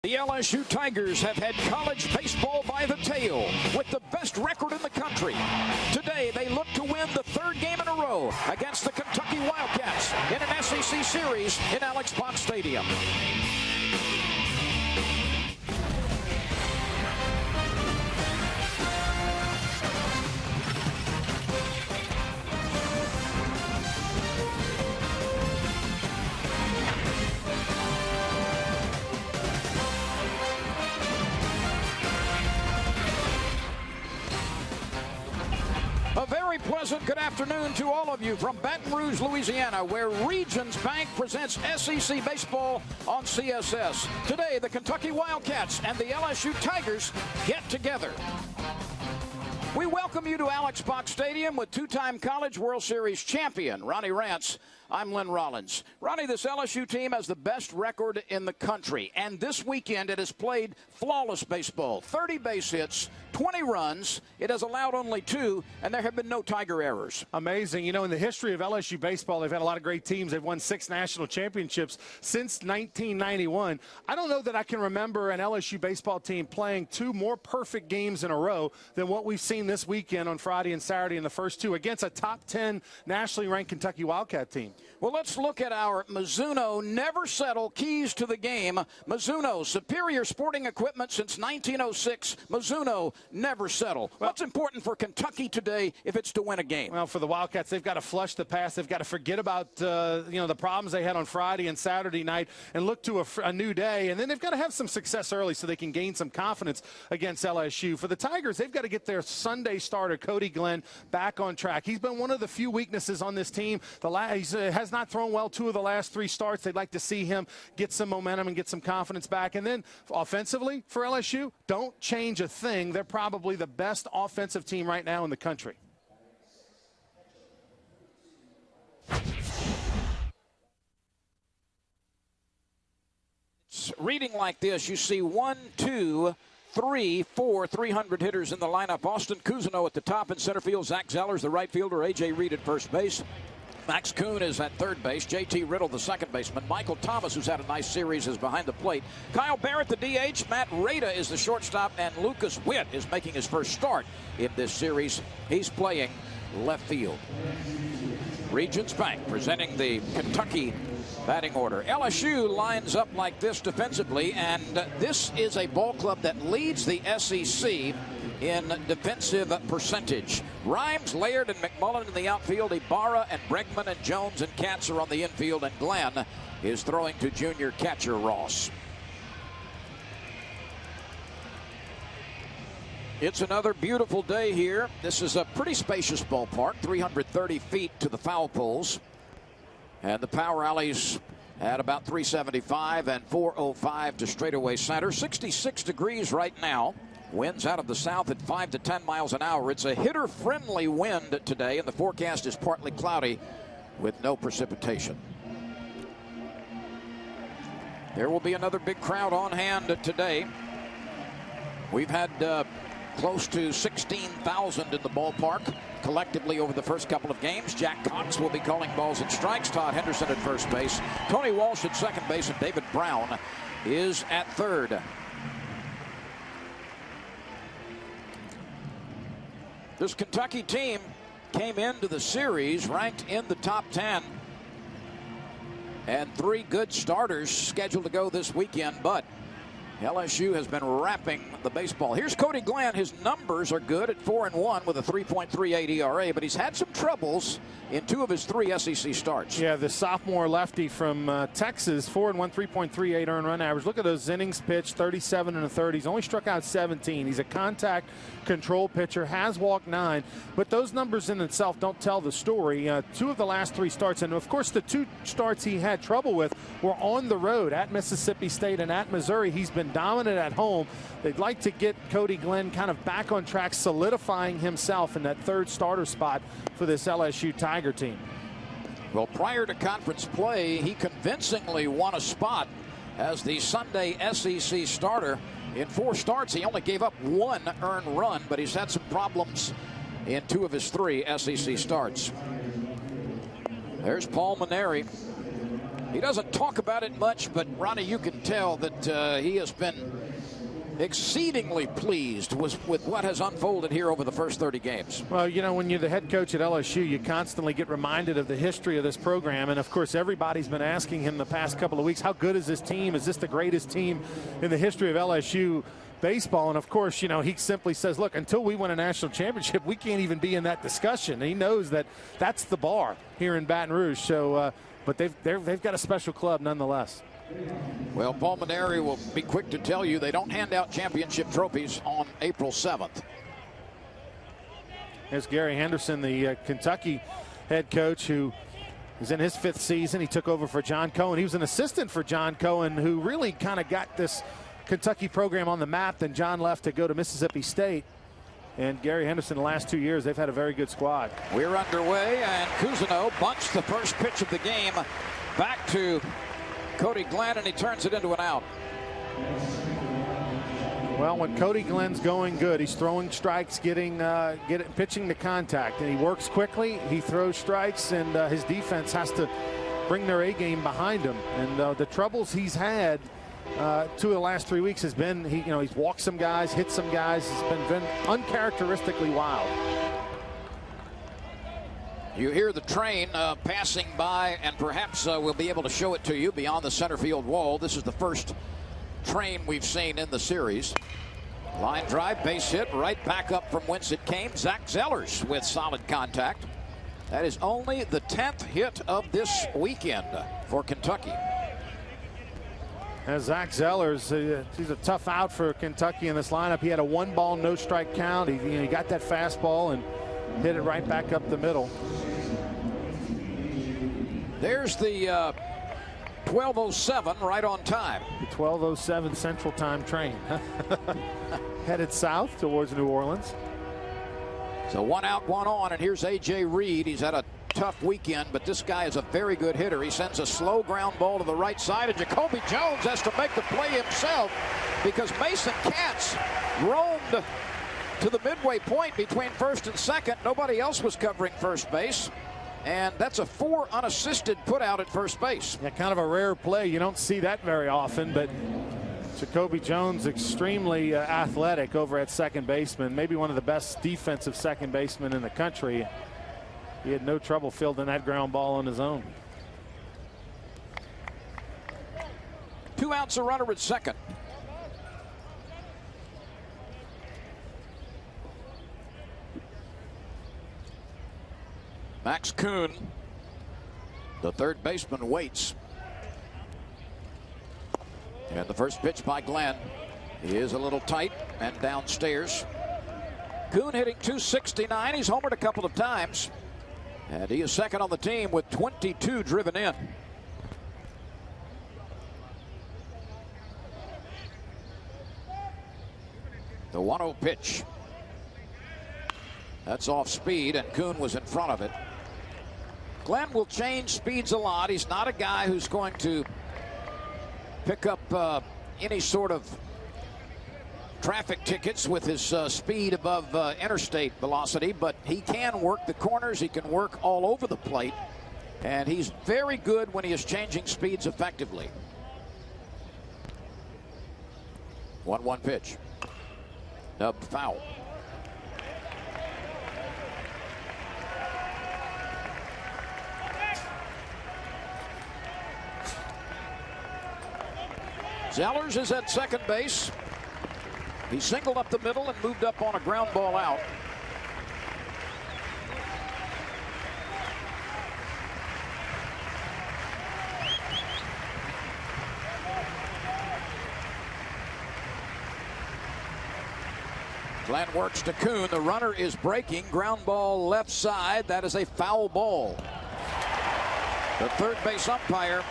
The LSU Tigers have had college baseball by the tail with the best record in the country. Today, they look to win the third game in a row against the Kentucky Wildcats in an SEC series in Alex Box Stadium. A very pleasant good afternoon to all of you from Baton Rouge, Louisiana, where Regions Bank presents SEC baseball on CSS. Today, the Kentucky Wildcats and the LSU Tigers get together. We welcome you to Alex Box Stadium with two-time College World Series champion Ronnie Rance. I'm Lynn Rollins. Ronnie, this LSU team has the best record in the country, and this weekend it has played flawless baseball. 30 base hits, 20 runs. It has allowed only 2, and there have been no Tiger errors. Amazing. You know, in the history of LSU baseball, they've had a lot of great teams. They've won 6 national championships since 1991. I don't know that I can remember an LSU baseball team playing 2 more perfect games in a row than what we've seen this weekend on Friday and Saturday in the first 2 against a top 10 nationally ranked Kentucky Wildcat team. Well, let's look at our Mizuno Never Settle keys to the game. Mizuno, superior sporting equipment since 1906. Mizuno, never settle. What's important for Kentucky today if it's to win a game? Well, for the Wildcats, they've got to flush the past. They've got to forget about the problems they had on Friday and Saturday night and look to a new day. And then they've got to have some success early so they can gain some confidence against LSU. For the Tigers, they've got to get their Sunday starter, Cody Glenn, back on track. He's been one of the few weaknesses on this team. He has not thrown well 2 of the last 3 starts. They'd like to see him get some momentum and get some confidence back. And then offensively for LSU, don't change a thing. They're probably the best offensive team right now in the country. It's reading like this. You see 1, 2, 3, 4 300 hitters in the lineup. Austin Cousineau at the top in center field. Zach Zellers, the right fielder. A.J. Reed at first base. Max Kuhn is at third base. J.T. Riddle, the second baseman. Michael Thomas, who's had a nice series, is behind the plate. Kyle Barrett, the DH. Matt Rada is the shortstop. And Lucas Witt is making his first start in this series. He's playing left field. Regions Bank presenting the Kentucky batting order. LSU lines up like this defensively, and this is a ball club that leads the SEC in defensive percentage. Rhymes, Laird, and McMullen in the outfield. Ibarra and Bregman and Jones and Katz are on the infield, and Glenn is throwing to junior catcher Ross. It's another beautiful day here. This is a pretty spacious ballpark, 330 feet to the foul poles. And the power alleys at about 375 and 405 to straightaway center. 66 degrees right now. Winds out of the south at 5 to 10 miles an hour. It's a hitter-friendly wind today, and the forecast is partly cloudy with no precipitation. There will be another big crowd on hand today. We've had close to 16,000 in the ballpark collectively over the first couple of games. Jack Cox will be calling balls and strikes. Todd Henderson at first base. Tony Walsh at second base, and David Brown is at third. This Kentucky team came into the series ranked in the top 10. And 3 good starters scheduled to go this weekend, but LSU has been wrapping the baseball. Here's Cody Glenn. His numbers are good at 4-1 with a 3.38 ERA, but he's had some troubles in 2 of his 3 SEC starts. Yeah, the sophomore lefty from Texas, 4-1, 3.38 earned run average. Look at those innings pitched, 37 and a third. He's only struck out 17. He's a contact control pitcher, has walked 9, but those numbers in itself don't tell the story. 2 of the last 3 starts, and of course the 2 starts he had trouble with were on the road at Mississippi State and at Missouri. He's been dominant at home. They'd like to get Cody Glenn kind of back on track, solidifying himself in that 3rd starter spot for this LSU Tiger team. Well, prior to conference play, he convincingly won a spot as the Sunday SEC starter. In 4 starts, he only gave up 1 earned run, but he's had some problems in 2 of his 3 SEC starts. There's Paul Maneri. He doesn't talk about it much, but Ronnie, you can tell that he has been exceedingly pleased with what has unfolded here over the first 30 games. Well, you know, when you're the head coach at LSU, you constantly get reminded of the history of this program. And, of course, everybody's been asking him the past couple of weeks, how good is this team? Is this the greatest team in the history of LSU baseball? And, of course, you know, he simply says, look, until we win a national championship, we can't even be in that discussion. And he knows that that's the bar here in Baton Rouge. So, but they've got a special club nonetheless. Well, Paul Maneri will be quick to tell you they don't hand out championship trophies on April 7th. There's Gary Henderson, the Kentucky head coach, who is in his 5th season. He took over for John Cohen. He was an assistant for John Cohen, who really kind of got this Kentucky program on the map. Then John left to go to Mississippi State. And Gary Henderson, the last 2 years, they've had a very good squad. We're underway, and Cousineau bunts the first pitch of the game back to Cody Glenn, and he turns it into an out. Well, when Cody Glenn's going good, he's throwing strikes, pitching to contact, and he works quickly. He throws strikes, and his defense has to bring their A game behind him. And the troubles he's had 2 of the last 3 weeks has been he's walked some guys, hit some guys. It's been uncharacteristically wild. You hear the train passing by, and perhaps we'll be able to show it to you beyond the center field wall. This is the first train we've seen in the series. Line drive, base hit, right back up from whence it came. Zach Zellers with solid contact. That is only the 10th hit of this weekend for Kentucky. As Zach Zellers, he's a tough out for Kentucky in this lineup. He had a 1-ball, no-strike count. He got that fastball and hit it right back up the middle. There's the 12:07 right on time. The 12:07 Central Time train headed south towards New Orleans. So 1 out, 1 on, and here's A.J. Reed. He's had a tough weekend, but this guy is a very good hitter. He sends a slow ground ball to the right side, and Jacoby Jones has to make the play himself because Mason Katz roamed to the midway point between first and second. Nobody else was covering first base. And that's a 4 unassisted put out at first base. Yeah, kind of a rare play. You don't see that very often, but Jacoby Jones extremely athletic over at second baseman. Maybe one of the best defensive second basemen in the country. He had no trouble fielding that ground ball on his own. 2 outs, a runner at second. Max Kuhn, the third baseman, waits. And the first pitch by Glenn is a little tight and downstairs. Kuhn hitting .269. He's homered a couple of times. And he is second on the team with 22 driven in. The 1-0 pitch. That's off speed, and Kuhn was in front of it. Glenn will change speeds a lot. He's not a guy who's going to pick up any sort of traffic tickets with his speed above interstate velocity, but he can work the corners. He can work all over the plate, and he's very good when he is changing speeds effectively. 1-1 pitch. Dubbed foul. Zellers is at second base. He singled up the middle and moved up on a ground ball out. Glenn works to Kuhn. The runner is breaking. Ground ball left side. That is a foul ball. The third base umpire,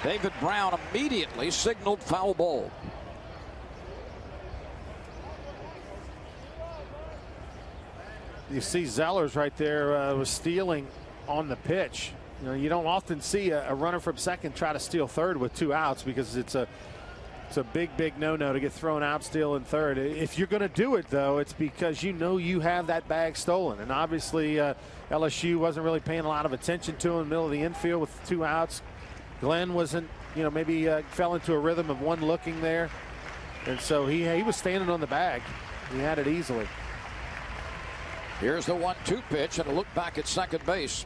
David Brown, immediately signaled foul ball. You see Zellers right there was stealing on the pitch. You know, you don't often see a runner from second try to steal third with 2 outs because it's a big no-no to get thrown out stealing third. If you're going to do it, though, it's because you know you have that bag stolen. And obviously LSU wasn't really paying a lot of attention to him in the middle of the infield with 2 outs. Glenn wasn't, maybe fell into a rhythm of one looking there. And so he was standing on the bag. He had it easily. Here's the 1-2 pitch and a look back at second base.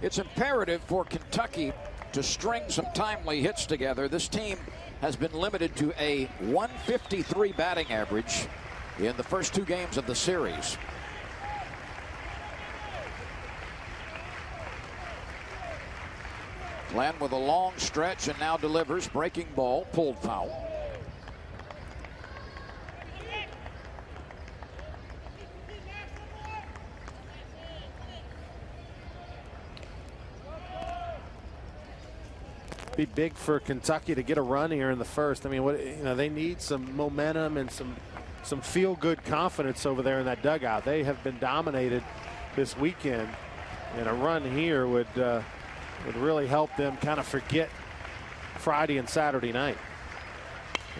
It's imperative for Kentucky to string some timely hits together. This team has been limited to a 153 batting average in the first 2 games of the series. Glenn with a long stretch and now delivers. Breaking ball, pulled foul. Be big for Kentucky to get a run here in the first. I mean, they need some momentum and some feel-good confidence over there in that dugout. They have been dominated this weekend, and a run here would really help them kind of forget Friday and Saturday night.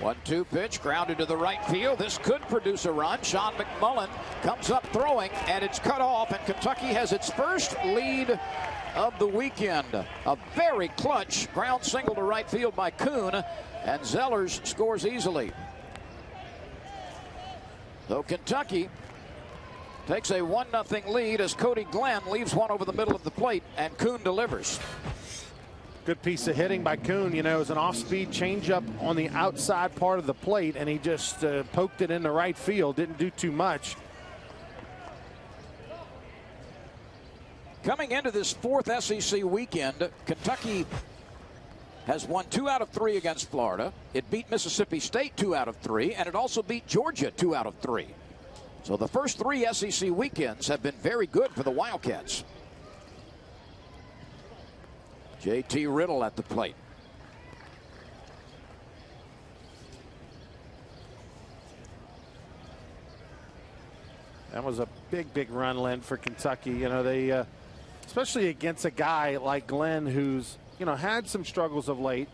1-2 pitch grounded to the right field. This could produce a run. Sean McMullen comes up throwing, and it's cut off, and Kentucky has its first lead of the weekend. A very clutch ground single to right field by Kuhn, and Zellers scores easily. So Kentucky takes a 1-0 lead as Cody Glenn leaves one over the middle of the plate, and Kuhn delivers. Good piece of hitting by Kuhn. It was an off-speed changeup on the outside part of the plate, and he just poked it into right field. Didn't do too much. Coming into this 4th SEC weekend, Kentucky has won 2 out of 3 against Florida. It beat Mississippi State 2 out of 3, and it also beat Georgia 2 out of 3. So the first 3 SEC weekends have been very good for the Wildcats. JT Riddle at the plate. That was a big run, Len, for Kentucky. They, especially against a guy like Glenn, who's, had some struggles of late.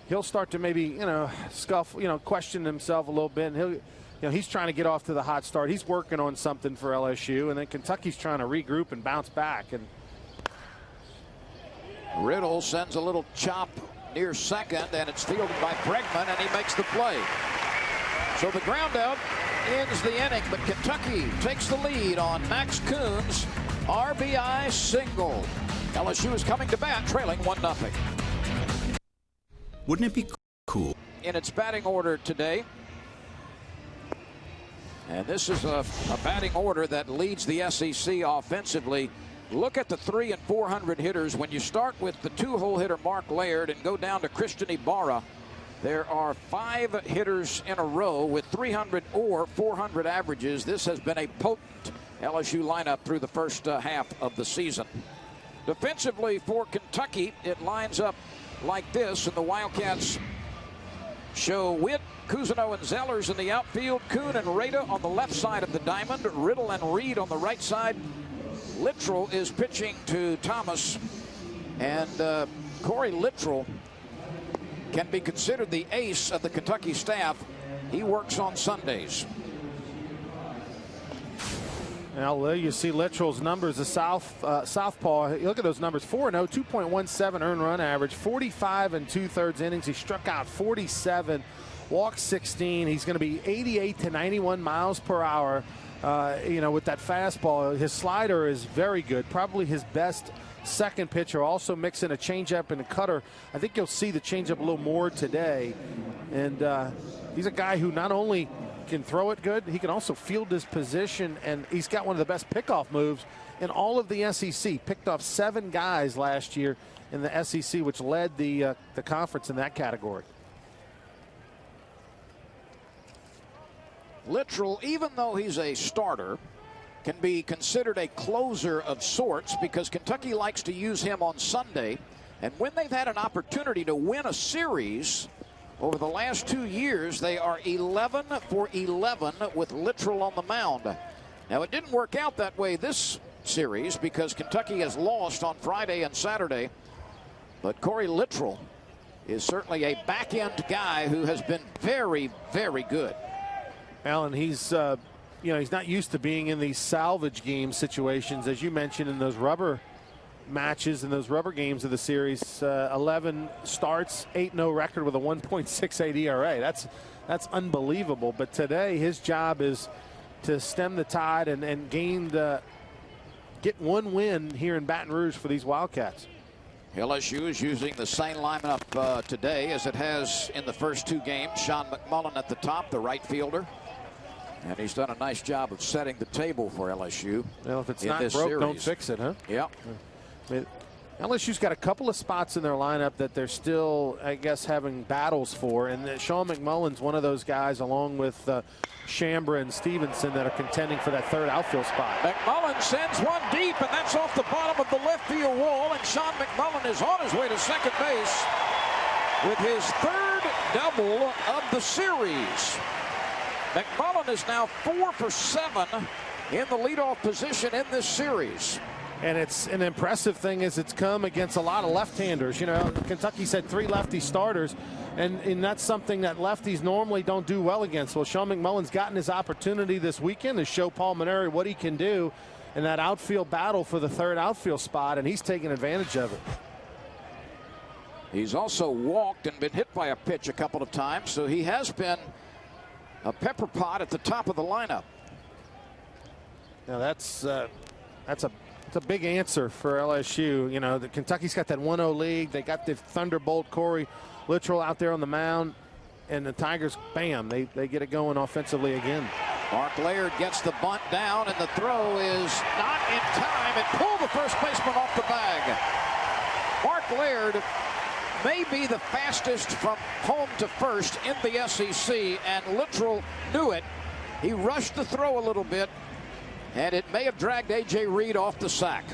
He'll start to maybe, scuff, question himself a little bit. And he's trying to get off to the hot start. He's working on something for LSU, and then Kentucky's trying to regroup and bounce back. And Riddle sends a little chop near second, and it's fielded by Bregman, and he makes the play. So the ground out ends the inning, but Kentucky takes the lead on Max Kuhn's RBI single. LSU is coming to bat, trailing 1-0. Wouldn't it be cool? In its batting order today, and this is a batting order that leads the SEC offensively. Look at the 300 and 400 hitters. When you start with the 2-hole hitter Mark Laird and go down to Christian Ibarra, there are 5 hitters in a row with 300 or 400 averages. This has been a potent LSU lineup through the first half of the season. Defensively for Kentucky, it lines up like this, and the Wildcats show Witt, Cousineau, and Zellers in the outfield, Kuhn and Rada on the left side of the diamond, Riddle and Reed on the right side. Littrell is pitching to Thomas, and Corey Littrell can be considered the ace of the Kentucky staff. He works on Sundays. Now, you see Littrell's numbers, the southpaw. Look at those numbers: 4-0, 2.17 earned run average, 45 2/3 innings. He struck out 47, walked 16. He's going to be 88 to 91 miles per hour. With that fastball. His slider is very good, probably his best second pitcher. Also mixing a changeup and a cutter. I think you'll see the changeup a little more today. And he's a guy who not only can throw it good, he can also field his position, and he's got one of the best pickoff moves in all of the SEC. Picked off 7 guys last year in the SEC, which led the conference in that category. Littrell, even though he's a starter, can be considered a closer of sorts because Kentucky likes to use him on Sunday. And when they've had an opportunity to win a series over the last 2 years, they are 11 for 11 with Littrell on the mound. Now, it didn't work out that way this series because Kentucky has lost on Friday and Saturday. But Corey Littrell is certainly a back-end guy who has been very, very good. Alan, he's he's not used to being in these salvage game situations, as you mentioned, in those rubber matches in those rubber games of the series. 11 starts, 8-0 record with a 1.68 ERA. That's unbelievable. But today his job is to stem the tide and get one win here in Baton Rouge for these Wildcats. LSU is using the same lineup today as it has in the first two games. Sean McMullen at the top, the right fielder. And he's done a nice job of setting the table for LSU. Well, if it's not broke, series. Don't fix it, huh? Yeah. LSU's got a couple of spots in their lineup that they're still, I guess, having battles for. And Sean McMullen's one of those guys, along with Chambra and Stevenson, that are contending for that third outfield spot. McMullen sends one deep, and that's off the bottom of the left field wall. And Sean McMullen is on his way to second base with his third double of the series. McMullen is now 4 for 7 in the leadoff position in this series. And it's an impressive thing is it's come against a lot of left-handers. You know, Kentucky's had 3 lefty starters, and that's something that lefties normally don't do well against. Well, Sean McMullen's gotten his opportunity this weekend to show Paul Maneri what he can do in that outfield battle for the third outfield spot, and he's taking advantage of it. He's also walked and been hit by a pitch a couple of times, so he has been a pepper pot at the top of the lineup. Now that's a big answer for LSU. You know, Kentucky's got that 1-0 lead. They got the Thunderbolt Corey Littrell out there on the mound, and the Tigers, bam, they get it going offensively again. Mark Laird gets the bunt down, and the throw is not in time. It pulled the first baseman off the bag. Mark Laird may be the fastest from home to first in the SEC, and Littrell knew it. He rushed the throw a little bit, and it may have dragged A.J. Reed off the sack.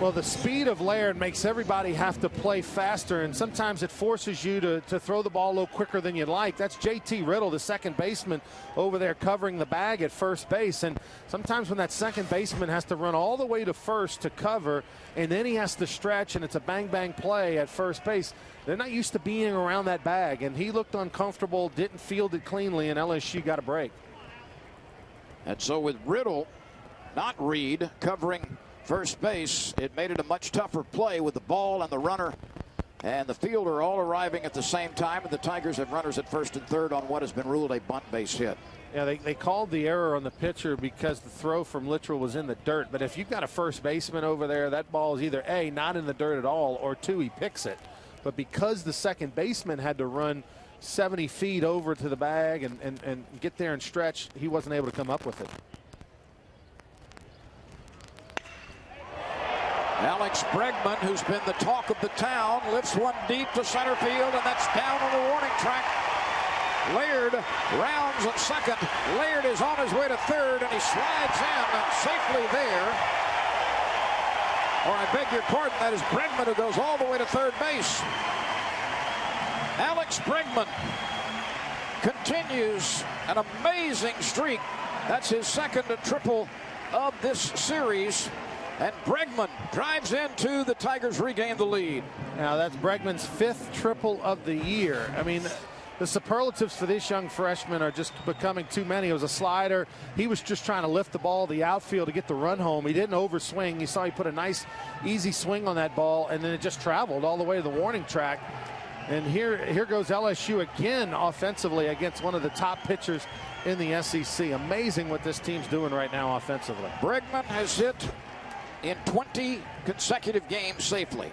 Well, the speed of Laird makes everybody have to play faster, and sometimes it forces you to throw the ball a little quicker than you'd like. That's J.T. Riddle, the second baseman, over there covering the bag at first base. And sometimes when that second baseman has to run all the way to first to cover, and then he has to stretch, and it's a bang-bang play at first base, they're not used to being around that bag. And he looked uncomfortable, didn't field it cleanly, and LSU got a break. And so with Riddle, not Reed, covering first base, it made it a much tougher play with the ball and the runner and the fielder all arriving at the same time. And the Tigers have runners at first and third on what has been ruled a bunt base hit. Yeah, they called the error on the pitcher because the throw from Littrell was in the dirt. But if you've got a first baseman over there, that ball is either A, not in the dirt at all, or 2, he picks it. But because the second baseman had to run 70 feet over to the bag and get there and stretch, he wasn't able to come up with it. Alex Bregman, who's been the talk of the town, lifts one deep to center field, and that's down on the warning track. Laird rounds at second. Laird is on his way to third, and he slides in safely there. Or I beg your pardon, that is Bregman who goes all the way to third base. Alex Bregman continues an amazing streak. That's his second triple of this series. And Bregman drives into the Tigers regain the lead. Now that's Bregman's 5th triple of the year. I mean, the superlatives for this young freshman are just becoming too many. It was a slider. He was just trying to lift the ball to the outfield to get the run home. He didn't overswing. You saw he put a nice, easy swing on that ball, and then it just traveled all the way to the warning track. And here goes LSU again offensively against one of the top pitchers in the SEC. Amazing what this team's doing right now offensively. Bregman has hit in 20 consecutive games safely.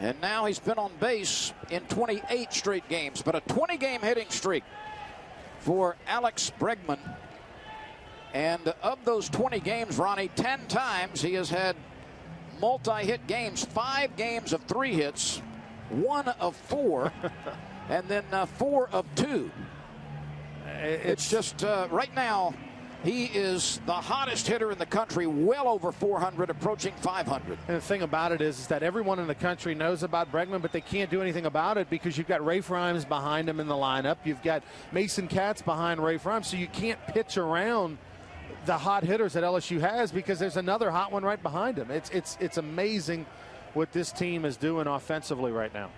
And now he's been on base in 28 straight games, but a 20-game hitting streak for Alex Bregman. And of those 20 games, Ronnie, 10 times he has had multi-hit games. 5 games of 3 hits, 1 of 4, and then 4 of 2. It's just right now, he is the hottest hitter in the country, well over 400, approaching 500. And the thing about it is that everyone in the country knows about Bregman, but they can't do anything about it because you've got Rafe Rhymes behind him in the lineup. You've got Mason Katz behind Rafe Rhymes, so you can't pitch around the hot hitters that LSU has because there's another hot one right behind him. It's amazing what this team is doing offensively right now.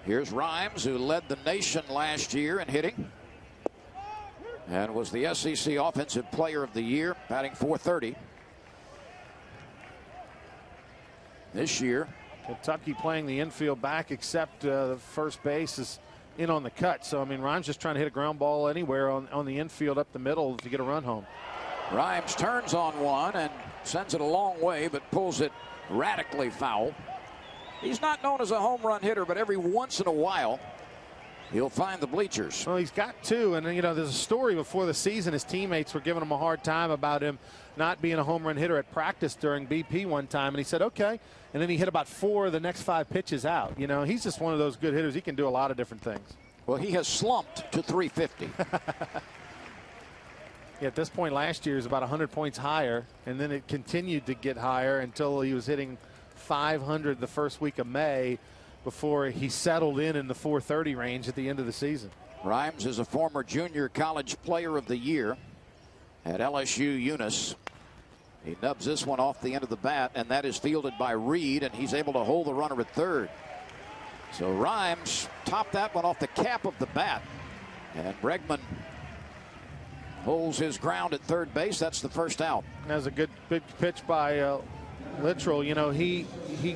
Here's Rhymes, who led the nation last year in hitting. and was the SEC Offensive Player of the Year, batting .430. This year, Kentucky playing the infield back, except the first base is in on the cut. So, I mean, Rhymes just trying to hit a ground ball anywhere on the infield up the middle to get a run home. Rhymes turns on one and sends it a long way, but pulls it radically foul. He's not known as a home run hitter, but every once in a while, he'll find the bleachers. Well, he's got two, and you know, there's a story before the season. His teammates were giving him a hard time about him not being a home run hitter at practice during BP one time, and he said, okay. And then he hit about 4 of the next 5 pitches out. You know, he's just one of those good hitters. He can do a lot of different things. Well, he has slumped to 350. Yeah, at this point last year, he was about 100 points higher, and then it continued to get higher until he was hitting 500 the first week of May before he settled in the 430 range at the end of the season. Rhymes is a former junior college player of the year at LSU Eunice. He nubs this one off the end of the bat, and that is fielded by Reed, and he's able to hold the runner at third. So Rhymes topped that one off the cap of the bat, and Bregman holds his ground at third base. That's the first out. That was a good big pitch by Littrell. You know, he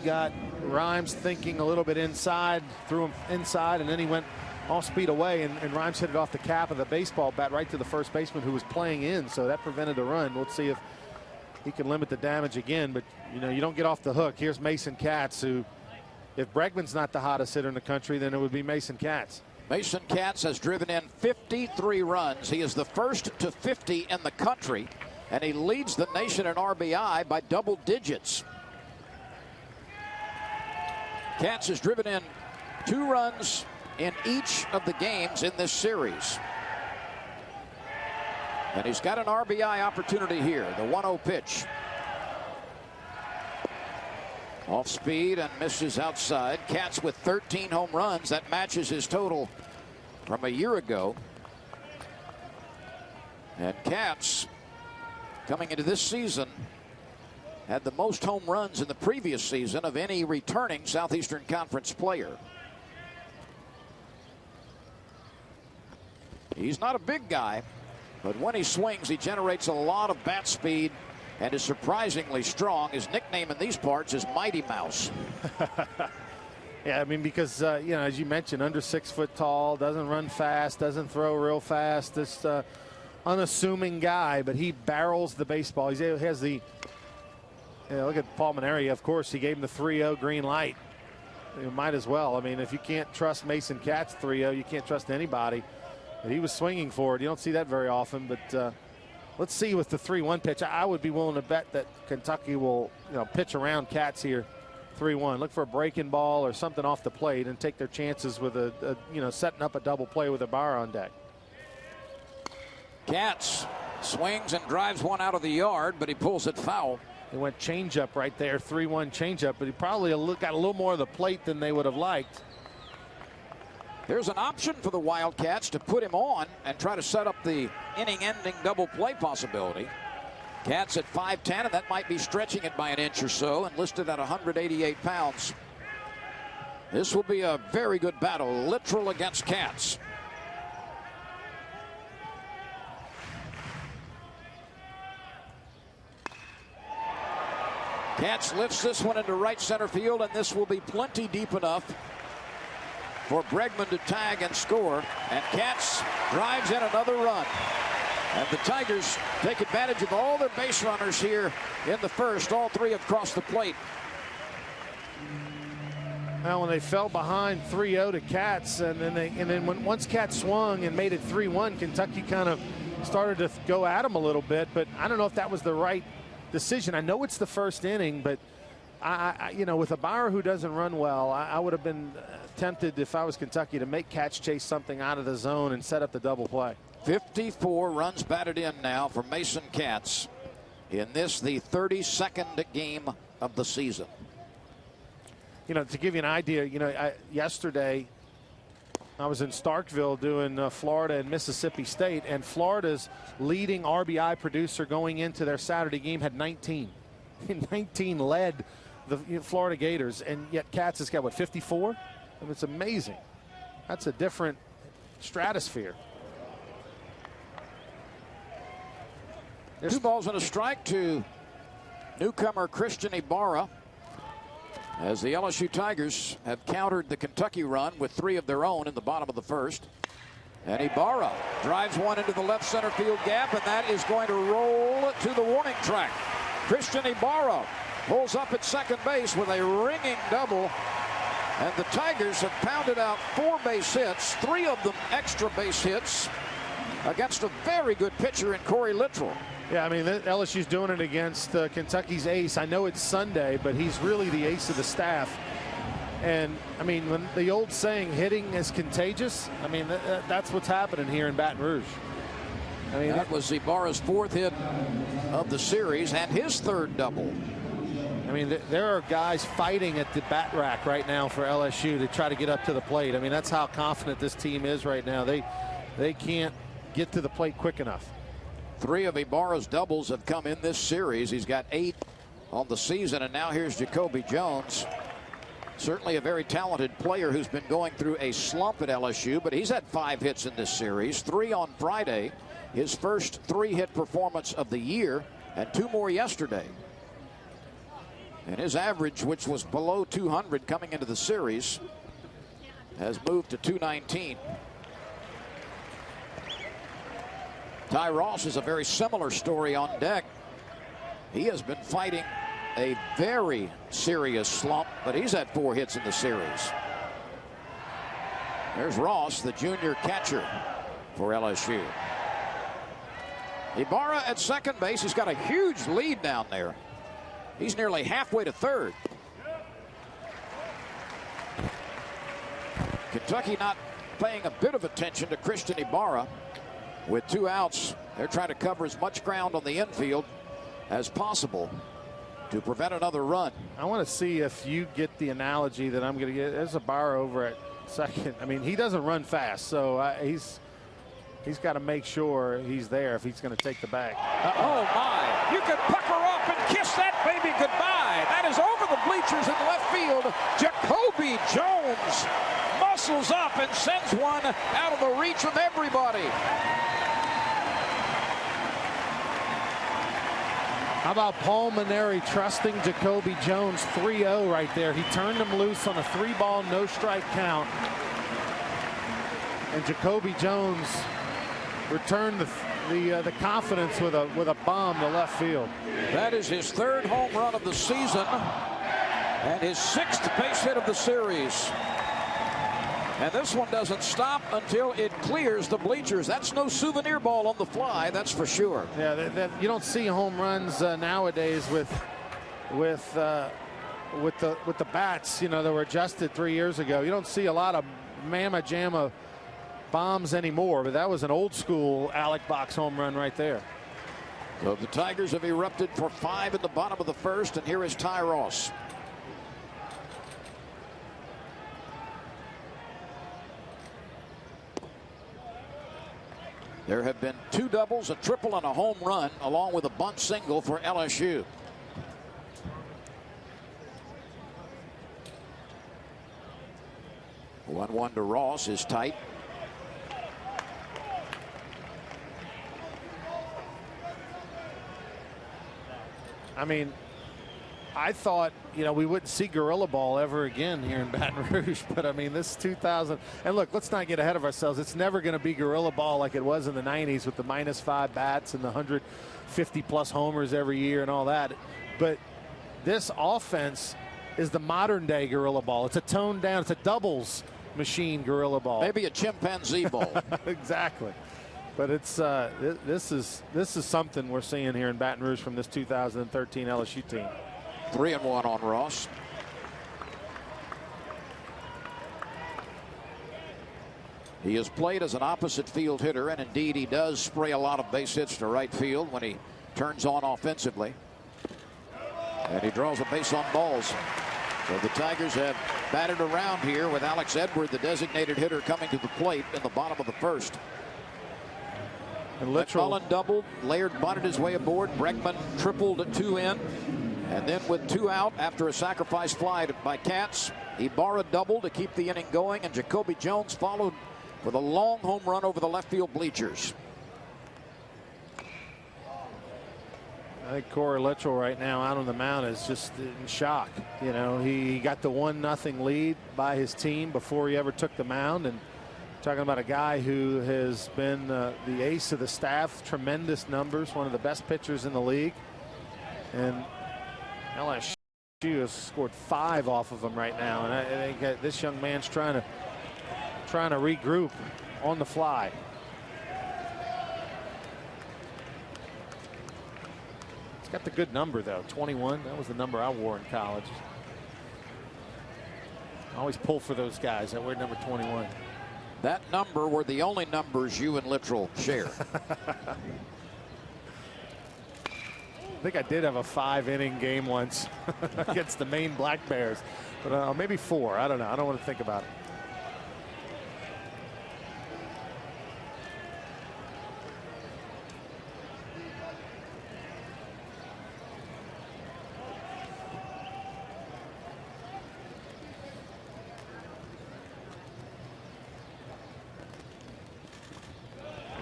got Rhymes thinking a little bit inside, threw him inside, and then he went all speed away, and Rhymes hit it off the cap of the baseball bat right to the first baseman who was playing in, so that prevented the run. Let's see if he can limit the damage again, but you know, you don't get off the hook. Here's Mason Katz, who, if Bregman's not the hottest hitter in the country, then it would be Mason Katz. Mason Katz has driven in 53 runs. He is the first to 50 in the country, and he leads the nation in RBI by double digits. Katz has driven in 2 runs in each of the games in this series. And he's got an RBI opportunity here. The 1-0 pitch. Off speed and misses outside. Katz with 13 home runs. That matches his total from a year ago. And Katz, coming into this season, had the most home runs in the previous season of any returning Southeastern Conference player. He's not a big guy, but when he swings, he generates a lot of bat speed and is surprisingly strong. His nickname in these parts is Mighty Mouse. Yeah, I mean, because, you know, as you mentioned, under 6 foot tall, doesn't run fast, doesn't throw real fast. This unassuming guy, but he barrels the baseball. He has the, look at Paul Maneri, of course, he gave him the 3-0 green light. You might as well. I mean, if you can't trust Mason Katz 3-0, you can't trust anybody. But he was swinging for it. You don't see that very often, but let's see with the 3-1 pitch. I would be willing to bet that Kentucky will, pitch around Katz here 3-1. Look for a breaking ball or something off the plate and take their chances with setting up a double play with a bar on deck. Katz swings and drives one out of the yard, but he pulls it foul. They went changeup right there, 3-1 changeup, but he probably got a little more of the plate than they would have liked. There's an option for the Wildcats to put him on and try to set up the inning-ending double play possibility. Katz at 5'10", and that might be stretching it by an inch or so, and listed at 188 pounds. This will be a very good battle, Littrell against Katz. Katz lifts this one into right center field, and this will be plenty deep enough for Bregman to tag and score. And Katz drives in another run. And the Tigers take advantage of all their base runners here in the first. All 3 have crossed the plate. Now, when they fell behind 3-0 to Katz, once Katz swung and made it 3-1, Kentucky kind of started to go at him a little bit. But I don't know if that was the right decision. I know it's the first inning, but with a Bauer who doesn't run well, I would have been tempted, if I was Kentucky, to make Katz chase something out of the zone and set up the double play. 54 runs batted in now for Mason Katz in this, the 32nd game of the season. To give you an idea, yesterday I was in Starkville doing Florida and Mississippi State, and Florida's leading RBI producer going into their Saturday game had 19. 19 led the Florida Gators, and yet Katz has got, 54? I mean, it's amazing. That's a different stratosphere. 2 balls and a strike to newcomer Christian Ibarra, as the LSU Tigers have countered the Kentucky run with 3 of their own in the bottom of the first. And Ibarra drives one into the left center field gap, and that is going to roll to the warning track. Christian Ibarra pulls up at second base with a ringing double. And the Tigers have pounded out 4 base hits, 3 of them extra base hits, against a very good pitcher in Corey Littrell. Yeah, I mean, LSU's doing it against Kentucky's ace. I know it's Sunday, but he's really the ace of the staff. And, I mean, when the old saying, hitting is contagious, I mean, that's what's happening here in Baton Rouge. I mean, that was Ibarra's 4th hit of the series and his 3rd double. I mean, there are guys fighting at the bat rack right now for LSU to try to get up to the plate. I mean, that's how confident this team is right now. They can't get to the plate quick enough. 3 of Ibarra's doubles have come in this series. He's got 8 on the season, and now here's Jacoby Jones. Certainly a very talented player who's been going through a slump at LSU, but he's had 5 hits in this series, 3 on Friday, his first 3-hit performance of the year, and 2 more yesterday. And his average, which was below 200 coming into the series, has moved to 219. Ty Ross is a very similar story on deck. He has been fighting a very serious slump, but he's had 4 hits in the series. There's Ross, the junior catcher for LSU. Ibarra at second base. He's got a huge lead down there. He's nearly halfway to third. Kentucky not paying a bit of attention to Christian Ibarra. With 2 outs, they're trying to cover as much ground on the infield as possible to prevent another run. I want to see if you get the analogy that I'm going to get. There's Ibarra over at second. I mean, he doesn't run fast, so he's got to make sure he's there if he's going to take the bag. Oh, my. You can pucker up and kiss that baby goodbye. That is over the bleachers in left field. Jacoby Jones muscles up and sends one out of the reach of everybody. How about Paul Maneri trusting Jacoby Jones? 3-0 right there. He turned him loose on a 3-ball, no-strike count. And Jacoby Jones returned the confidence with a bomb to left field. That is his 3rd home run of the season and his 6th base hit of the series. And this one doesn't stop until it clears the bleachers. That's no souvenir ball on the fly, that's for sure. Yeah, you don't see home runs nowadays with the bats, you know, that were adjusted 3 years ago. You don't see a lot of mamma jamma bombs anymore, but that was an old school Alec Box home run right there. So the Tigers have erupted for 5 in the bottom of the first, and here is Ty Ross. There have been 2 doubles, a triple, and a home run, along with a bunt single for LSU. One to Ross is tight. I mean, I thought, you know, we wouldn't see gorilla ball ever again here in Baton Rouge, but I mean, this 2000, and look, let's not get ahead of ourselves. It's never going to be gorilla ball like it was in the 90s with the -5 bats and the 150+ homers every year and all that. But this offense is the modern day gorilla ball. It's a toned down, it's a doubles machine gorilla ball. Maybe a chimpanzee ball. Exactly. But it's this is something we're seeing here in Baton Rouge from this 2013 LSU team. 3-1 on Ross. He has played as an opposite field hitter, and indeed he does spray a lot of base hits to right field when he turns on offensively. And he draws a base on balls. So the Tigers have batted around here with Alex Edward, the designated hitter, coming to the plate in the bottom of the first. And McMullen doubled. Laird bunted his way aboard. Bregman tripled at 2 in. And then with 2 out after a sacrifice fly by Katz, Ibarra doubled to keep the inning going, and Jacoby Jones followed with a long home run over the left field bleachers. I think Corey Littrell right now out on the mound is just in shock. You know, he got the 1-0 lead by his team before he ever took the mound, and talking about a guy who has been the ace of the staff, tremendous numbers, one of the best pitchers in the league, and LSU has scored 5 off of him right now, and I think this young man's trying to regroup on the fly. He's got the good number though, 21. That was the number I wore in college. I always pull for those guys that wear number 21. That number were the only numbers you and Littrell share. I think I did have a 5-inning game once against the Maine Black Bears, but maybe 4. I don't know. I don't want to think about it.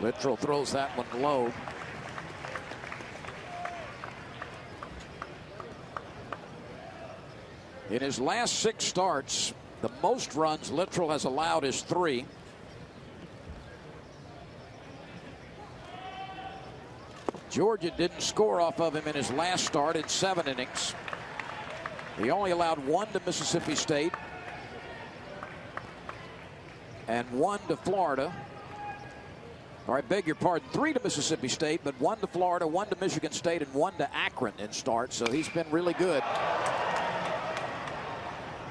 Littrell throws that one low. In his last 6 starts, the most runs Littrell has allowed is 3. Georgia didn't score off of him in his last start in 7 innings. He only allowed 1 to Mississippi State and 1 to Florida. Or I beg your pardon, 3 to Mississippi State, but 1 to Florida, 1 to Michigan State, and 1 to Akron in starts. So he's been really good.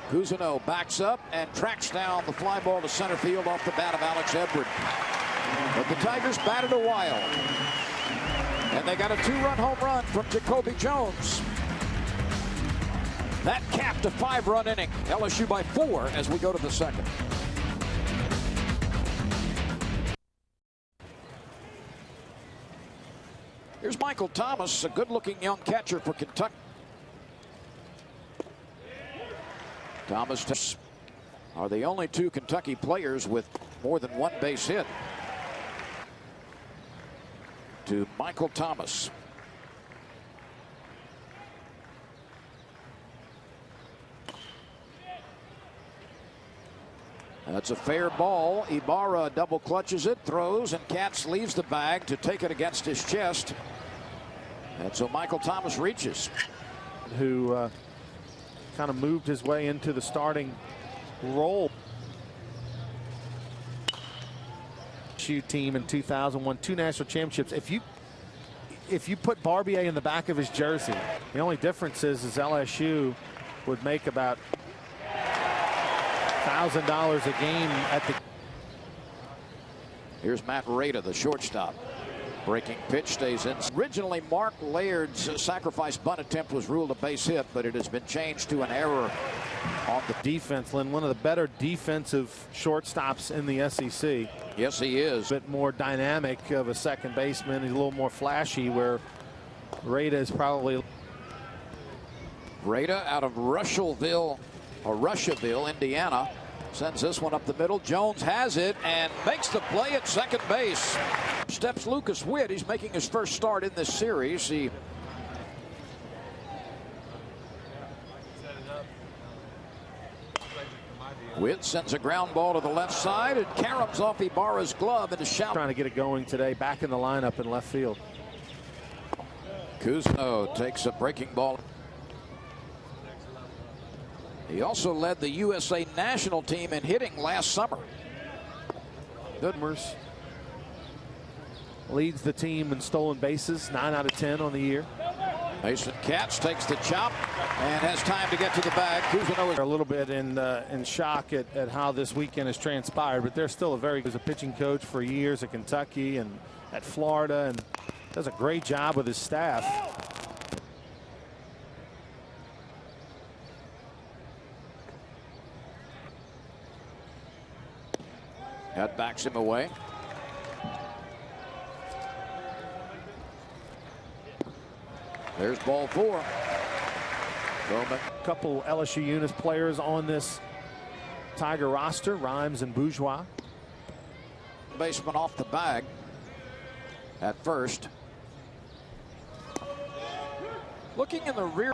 Cousineau backs up and tracks down the fly ball to center field off the bat of Alex Edward. But the Tigers batted a while. And they got a 2-run home run from Jacoby Jones. That capped a 5-run inning. LSU by 4 as we go to the second. Here's Michael Thomas, a good-looking young catcher for Kentucky. Thomas are the only 2 Kentucky players with more than 1 base hit. To Michael Thomas. That's a fair ball. Ibarra double clutches it, throws, and Katz leaves the bag to take it against his chest. And so Michael Thomas reaches. Who kind of moved his way into the starting role. LSU team in 2001, 2 national championships. If you put Barbier in the back of his jersey, the only difference is LSU would make about $1,000 a game at the. Here's Matt Rada, the shortstop. Breaking pitch stays in. Originally, Mark Laird's sacrifice bunt attempt was ruled a base hit, but it has been changed to an error on the defense. Lynn, one of the better defensive shortstops in the SEC. Yes, he is. A bit more dynamic of a second baseman. He's a little more flashy, where Rada is probably. Rada out of Rushville, Indiana. Sends this one up the middle. Jones has it and makes the play at second base. Steps Lucas Witt. He's making his first start in this series. Witt sends a ground ball to the left side and caroms off Ibarra's glove and is shouting. Trying to get it going today. Back in the lineup in left field. Cousineau takes a breaking ball. He also led the USA national team in hitting last summer. Goodmers leads the team in stolen bases, 9 out of 10 on the year. Mason Katz takes the chop and has time to get to the bag. Cousineau is a little bit in shock at how this weekend has transpired, but they're still a pitching coach for years at Kentucky and at Florida, and does a great job with his staff. That backs him away. There's ball 4. Bowman. A couple LSU Unis players on this Tiger roster, Rhymes and Bourgeois. Baseman off the bag at first. Looking in the rear.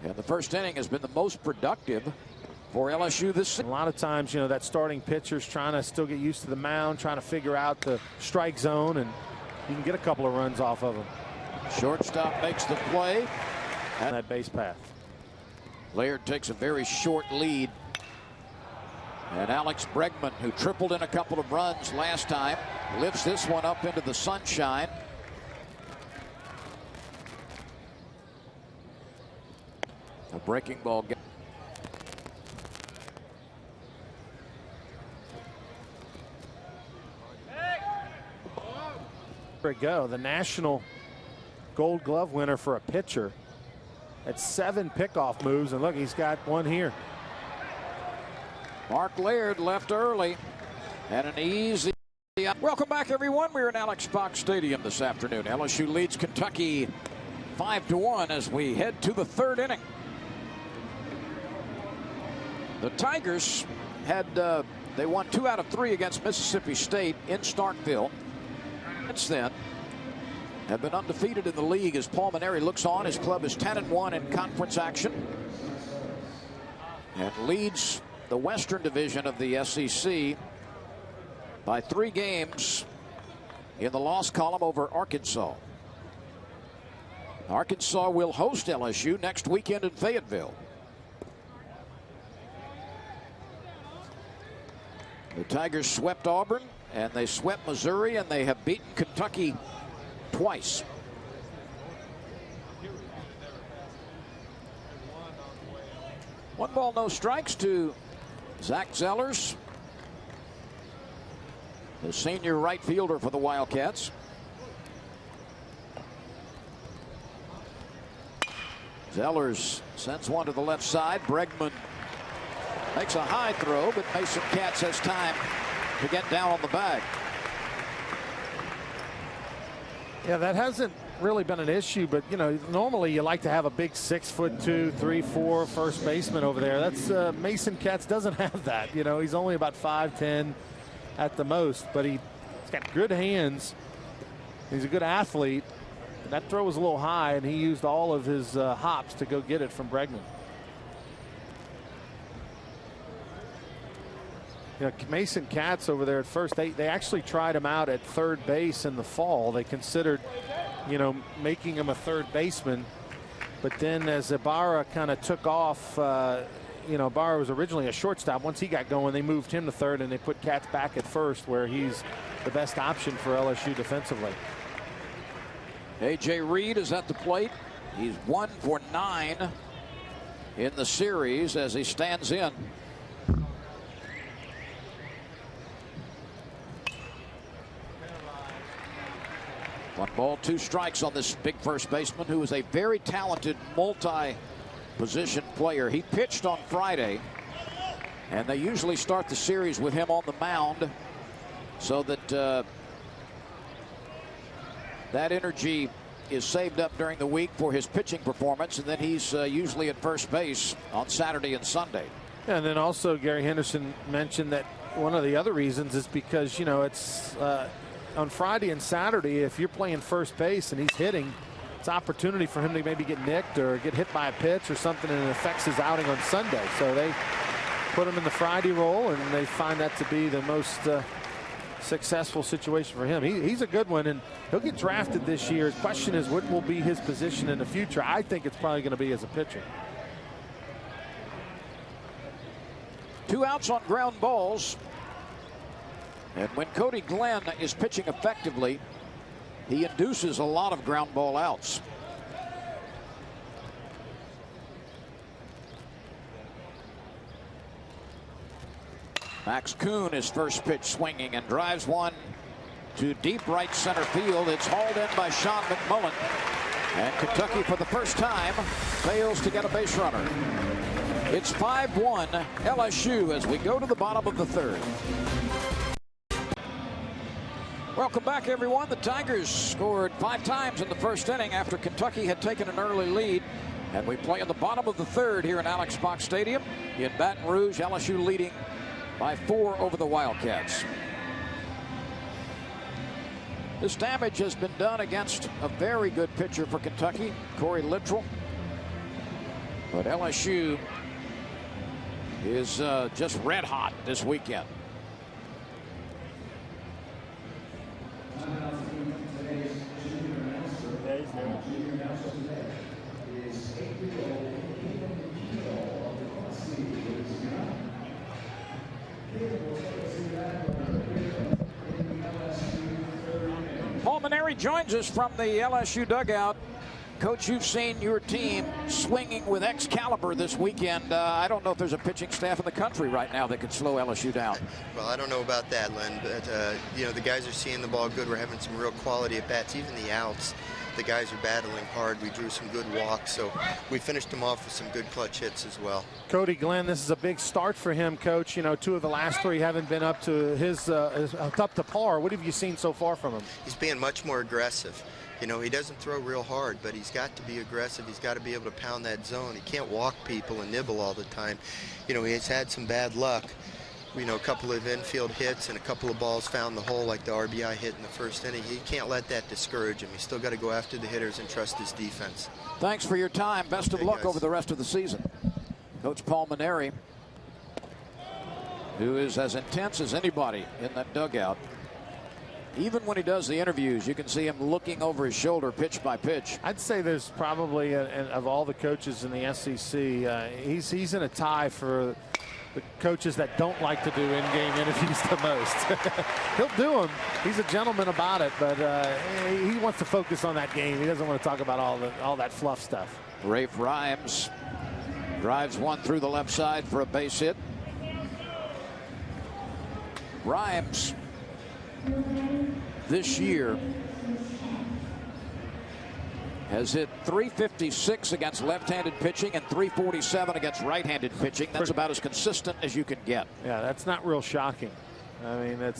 And the first inning has been the most productive for LSU this season. A lot of times, you know, that starting pitcher's trying to still get used to the mound, trying to figure out the strike zone, and you can get a couple of runs off of him. Shortstop makes the play. And that base path. Laird takes a very short lead. And Alex Bregman, who tripled in a couple of runs last time, lifts this one up into the sunshine. A breaking ball. There we go. The national Gold Glove winner for a pitcher at 7 pickoff moves, and look, he's got one here. Mark Laird left early, and an easy. Welcome back, everyone. We're in Alex Box Stadium this afternoon. LSU leads Kentucky 5-1 as we head to the third inning. The Tigers had they won 2 out of 3 against Mississippi State in Starkville. Since then, have been undefeated in the league as Paul Maneri looks on. His club is 10-1 in conference action and leads the Western Division of the SEC by 3 games in the loss column over Arkansas. Arkansas will host LSU next weekend in Fayetteville. The Tigers swept Auburn, and they swept Missouri, and they have beaten Kentucky twice. One ball, no strikes to Zach Zellers, the senior right fielder for the Wildcats. Zellers sends one to the left side. Bregman makes a high throw, but Mason Katz has time to get down on the bag. Yeah, that hasn't really been an issue, but you know, normally you like to have a big 6'2", 3'4" first baseman over there. That's Mason Katz doesn't have that. You know, he's only about 5'10" at the most, but he's got good hands. He's a good athlete. That throw was a little high, and he used all of his hops to go get it from Bregman. You know, Mason Katz over there at first, they actually tried him out at third base in the fall. They considered, you know, making him a third baseman. But then as Ibarra kind of took off, you know, Ibarra was originally a shortstop. Once he got going, they moved him to third, and they put Katz back at first, where he's the best option for LSU defensively. A.J. Reed is at the plate. He's 1 for 9 in the series as he stands in. One ball, 2 strikes on this big first baseman, who is a very talented multi-position player. He pitched on Friday, and they usually start the series with him on the mound so that that energy is saved up during the week for his pitching performance, and then he's usually at first base on Saturday and Sunday. And then also Gary Henderson mentioned that one of the other reasons is because, you know, it's on Friday and Saturday, if you're playing first base and he's hitting, it's opportunity for him to maybe get nicked or get hit by a pitch or something, and it affects his outing on Sunday. So they put him in the Friday role, and they find that to be the most successful situation for him. He's a good one, and he'll get drafted this year. His question is, what will be his position in the future? I think it's probably going to be as a pitcher. 2 outs on ground balls. And when Cody Glenn is pitching effectively, he induces a lot of ground ball outs. Max Kuhn, his first pitch swinging, and drives one to deep right center field. It's hauled in by Sean McMullen. And Kentucky, for the first time, fails to get a base runner. It's 5-1 LSU as we go to the bottom of the third. Welcome back, everyone. The Tigers scored 5 times in the first inning after Kentucky had taken an early lead. And we play in the bottom of the third here in Alex Box Stadium in Baton Rouge. LSU leading by 4 over the Wildcats. This damage has been done against a very good pitcher for Kentucky, Corey Littrell. But LSU is just red hot this weekend. Paul Maneri joins us from the LSU dugout. Coach, you've seen your team swinging with Excalibur this weekend. I don't know if there's a pitching staff in the country right now that could slow LSU down. Well, I don't know about that, Len, but, you know, the guys are seeing the ball good. We're having some real quality at bats, even the outs. The guys are battling hard. We drew some good walks, so we finished them off with some good clutch hits as well. Cody Glenn, this is a big start for him, Coach. You know, 2 of the last 3 haven't been up to his up to par. What have you seen so far from him? He's being much more aggressive. You know, he doesn't throw real hard, but he's got to be aggressive. He's got to be able to pound that zone. He can't walk people and nibble all the time. You know, he's had some bad luck. You know, a couple of infield hits and a couple of balls found the hole, like the RBI hit in the first inning. He can't let that discourage him. He's still got to go after the hitters and trust his defense. Thanks for your time. Best of luck guys. over the rest of the season. Coach Paul Maneri, who is as intense as anybody in that dugout. Even when he does the interviews, you can see him looking over his shoulder pitch by pitch. I'd say there's probably, of all the coaches in the SEC, he's in a tie for the coaches that don't like to do in-game interviews the most. He'll do them. He's a gentleman about it, but he wants to focus on that game. He doesn't want to talk about all that fluff stuff. Rafe Rhymes drives one through the left side for a base hit. Rhymes this year has hit .356 against left-handed pitching and .347 against right-handed pitching. That's about as consistent as you can get. Yeah, that's not real shocking. I mean,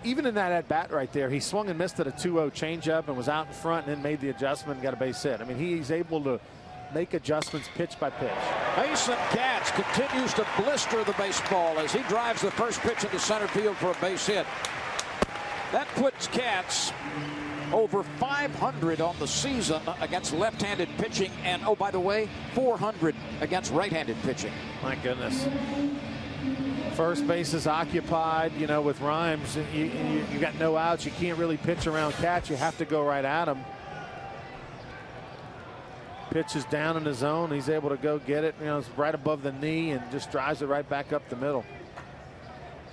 even in that at-bat right there, he swung and missed at a 2-0 changeup and was out in front and then made the adjustment and got a base hit. I mean, he's able to make adjustments pitch by pitch. Mason Katz continues to blister the baseball as he drives the first pitch into center field for a base hit. That puts Katz over 500 on the season against left-handed pitching, and oh, by the way, 400 against right-handed pitching. My goodness. First base is occupied, you know, with Rhymes. You got no outs. You can't really pitch around Katz. You have to go right at him. Pitch is down in the zone. He's able to go get it. You know, it's right above the knee and just drives it right back up the middle.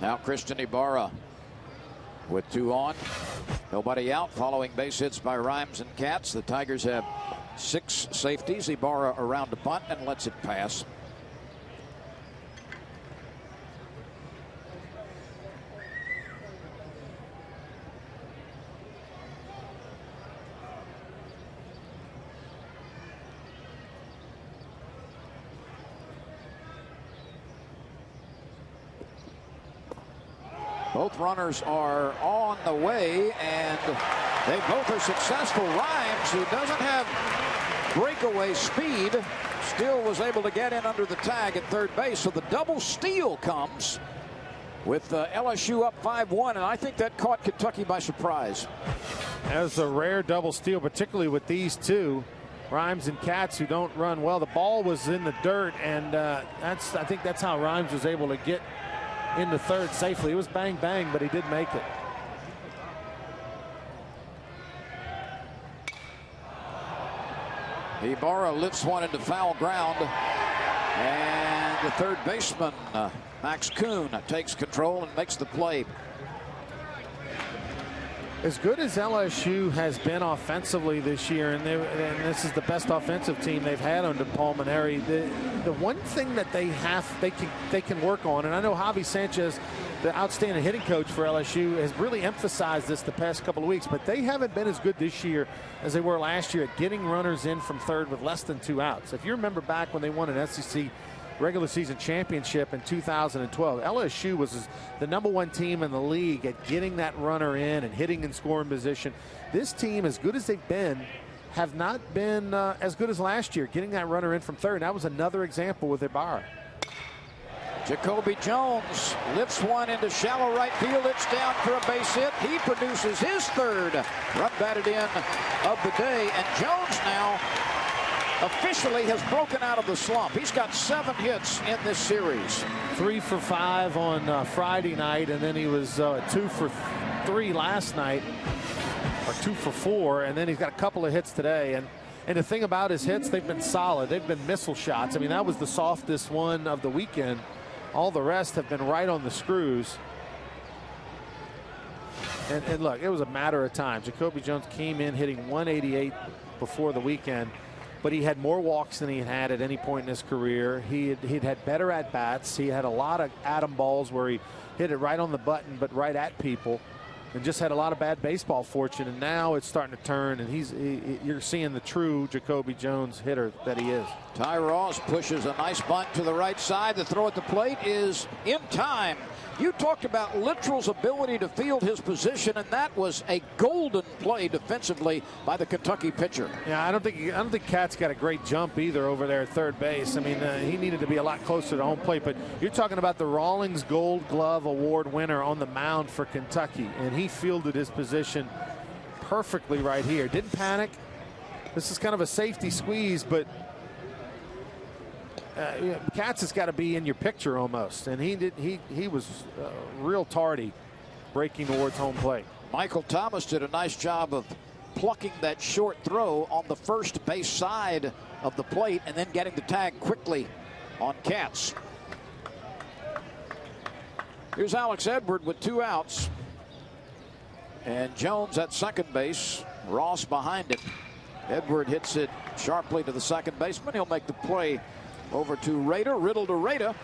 Now Christian Ibarra with 2 on. Nobody out following base hits by Rhymes and Katz. The Tigers have 6 safeties. Ibarra around the bunt and lets it pass. Both runners are on the way, and they both are successful. Rhymes, who doesn't have breakaway speed, still was able to get in under the tag at third base. So the double steal comes with LSU up 5-1, and I think that caught Kentucky by surprise. As a rare double steal, particularly with these two, Rhymes and Katz, who don't run well. The ball was in the dirt, and I think that's how Rhymes was able to get into third safely. It was bang bang, but he did make it. Ibarra lifts one into foul ground, and the third baseman Max Kuhn takes control and makes the play. As good as LSU has been offensively this year, and this is the best offensive team they've had under Paul Maneri, the one thing that they can work on, and I know Javi Sanchez, the outstanding hitting coach for LSU, has really emphasized this the past couple of weeks, but they haven't been as good this year as they were last year at getting runners in from third with less than 2 outs. If you remember back when they won an SEC regular season championship in 2012, LSU was the #1 team in the league at getting that runner in and hitting in scoring position. This team, as good as they've been, have not been as good as last year, getting that runner in from third. And that was another example with Ibarra. Jacoby Jones lifts one into shallow right field. It's down for a base hit. He produces his third run batted in of the day. And Jones now officially has broken out of the slump. He's got 7 hits in this series. 3 for 5 on Friday night, and then he was 2 for 3 last night, or 2 for 4, and then he's got a couple of hits today. And the thing about his hits, they've been solid. They've been missile shots. I mean, that was the softest one of the weekend. All the rest have been right on the screws. And look, it was a matter of time. Jacoby Jones came in hitting 188 before the weekend, but he had more walks than he had at any point in his career. He'd had better at-bats. He had a lot of atom balls where he hit it right on the button, but right at people, and just had a lot of bad baseball fortune. And now it's starting to turn, and you're seeing the true Jacoby Jones hitter that he is. Ty Ross pushes a nice bunt to the right side. The throw at the plate is in time. You talked about Littrell's ability to field his position, and that was a golden play defensively by the Kentucky pitcher. Yeah, I don't think Cat's got a great jump either over there at third base. I mean, he needed to be a lot closer to home plate. But you're talking about the Rawlings Gold Glove Award winner on the mound for Kentucky, and he fielded his position perfectly right here. Didn't panic. This is kind of a safety squeeze, but Katz has got to be in your picture almost, and he was real tardy breaking towards home plate. Michael Thomas did a nice job of plucking that short throw on the first base side of the plate and then getting the tag quickly on Katz. Here's Alex Edward with 2 outs, and Jones at second base, Ross behind him. Edward hits it sharply to the second baseman. He'll make the play over to Rader. Riddle to Rader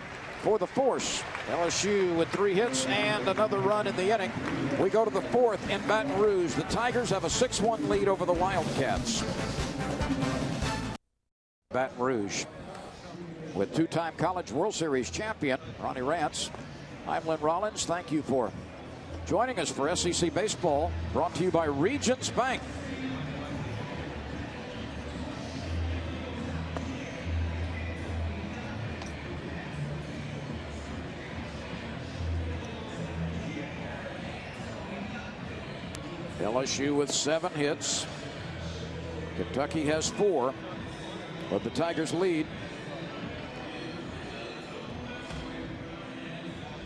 for the force. LSU with 3 hits and another run in the inning. We go to the 4th in Baton Rouge. The Tigers have a 6-1 lead over the Wildcats. Baton Rouge with 2-time College World Series champion Ronnie Rance. I'm Lynn Rollins. Thank you for joining us for SEC Baseball, brought to you by Regions Bank. LSU with 7 hits. Kentucky has 4, but the Tigers lead.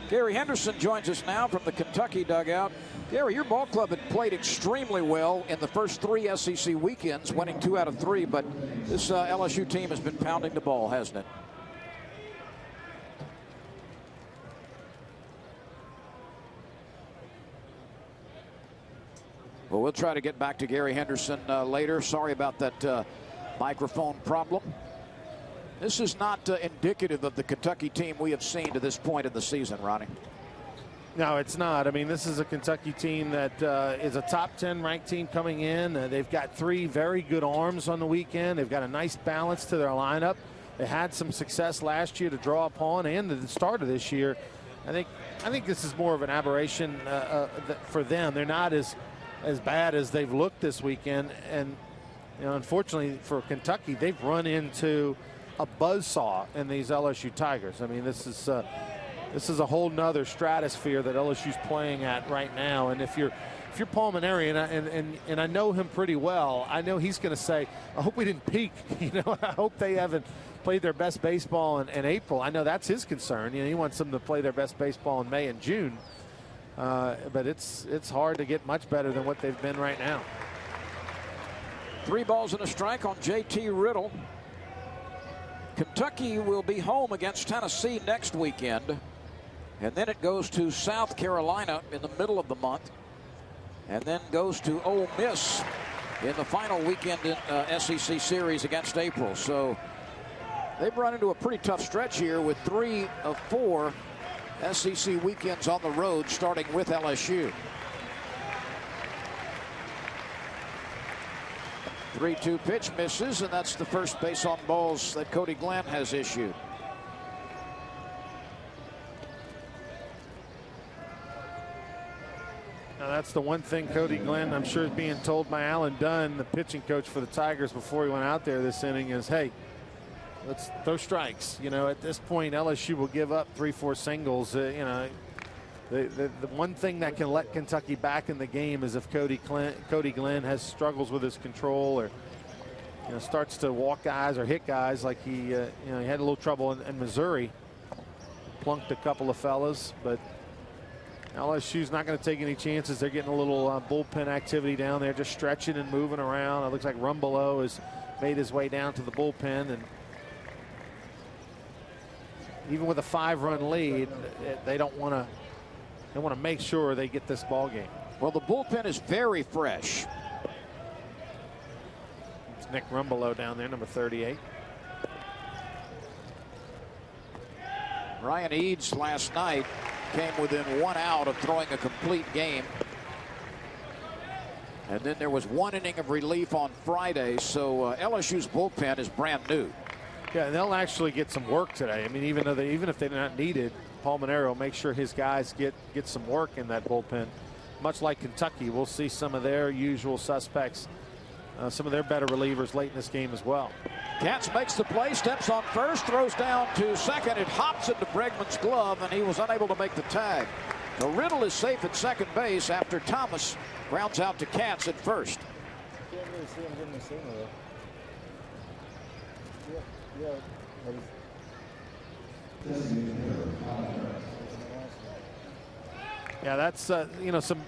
Gary Henderson joins us now from the Kentucky dugout. Gary, your ball club had played extremely well in the first 3 SEC weekends, winning 2 out of 3, but this LSU team has been pounding the ball, hasn't it? Well, we'll try to get back to Gary Henderson later. Sorry about that microphone problem. This is not indicative of the Kentucky team we have seen to this point in the season, Ronnie. No, it's not. I mean, this is a Kentucky team that is a top 10 ranked team coming in. They've got 3 very good arms on the weekend. They've got a nice balance to their lineup. They had some success last year to draw upon, and at the start of this year. I think this is more of an aberration for them. They're not as bad as they've looked this weekend, and unfortunately for Kentucky, they've run into a buzzsaw in these LSU Tigers. I mean, this is a whole nother stratosphere that LSU's playing at right now. And if you're Paul Mainieri, and I know him pretty well, I know he's going to say, I hope we didn't peak. I hope they haven't played their best baseball in April. I know that's his concern. He wants them to play their best baseball in May and June. But it's hard to get much better than what they've been right now. 3 balls and a strike on JT Riddle. Kentucky will be home against Tennessee next weekend, and then it goes to South Carolina in the middle of the month, and then goes to Ole Miss in the final weekend in SEC series against April. So they've run into a pretty tough stretch here with 3 of 4 SEC weekends on the road, starting with LSU. 3-2 pitch misses, and that's the first base on balls that Cody Glenn has issued. Now that's the one thing Cody Glenn, I'm sure, is being told by Alan Dunn, the pitching coach for the Tigers, before he went out there this inning, is, hey, let's throw strikes. You know, at this point, LSU will give up 3-4 singles. You know, the one thing that can let Kentucky back in the game is if Cody Glenn has struggles with his control, or starts to walk guys or hit guys like he had a little trouble in Missouri. Plunked a couple of fellas, but LSU's not going to take any chances. They're getting a little bullpen activity down there, just stretching and moving around. It looks like Rumbelow has made his way down to the bullpen, and even with a 5-run lead, they don't want to. They want to make sure they get this ball game. Well, the bullpen is very fresh. It's Nick Rumbelow down there, number 38. Ryan Eads last night came within 1 out of throwing a complete game. And then there was 1 inning of relief on Friday, so LSU's bullpen is brand new. Yeah, and they'll actually get some work today. I mean, even if they're not needed, Paul Monero will make sure his guys get some work in that bullpen. Much like Kentucky, we'll see some of their usual suspects, some of their better relievers late in this game as well. Katz makes the play, steps on first, throws down to second. It hops into Bregman's glove, and he was unable to make the tag. The Riddle is safe at second base after Thomas grounds out to Katz at first. Can't really see him getting the signal though. Yeah, that's some.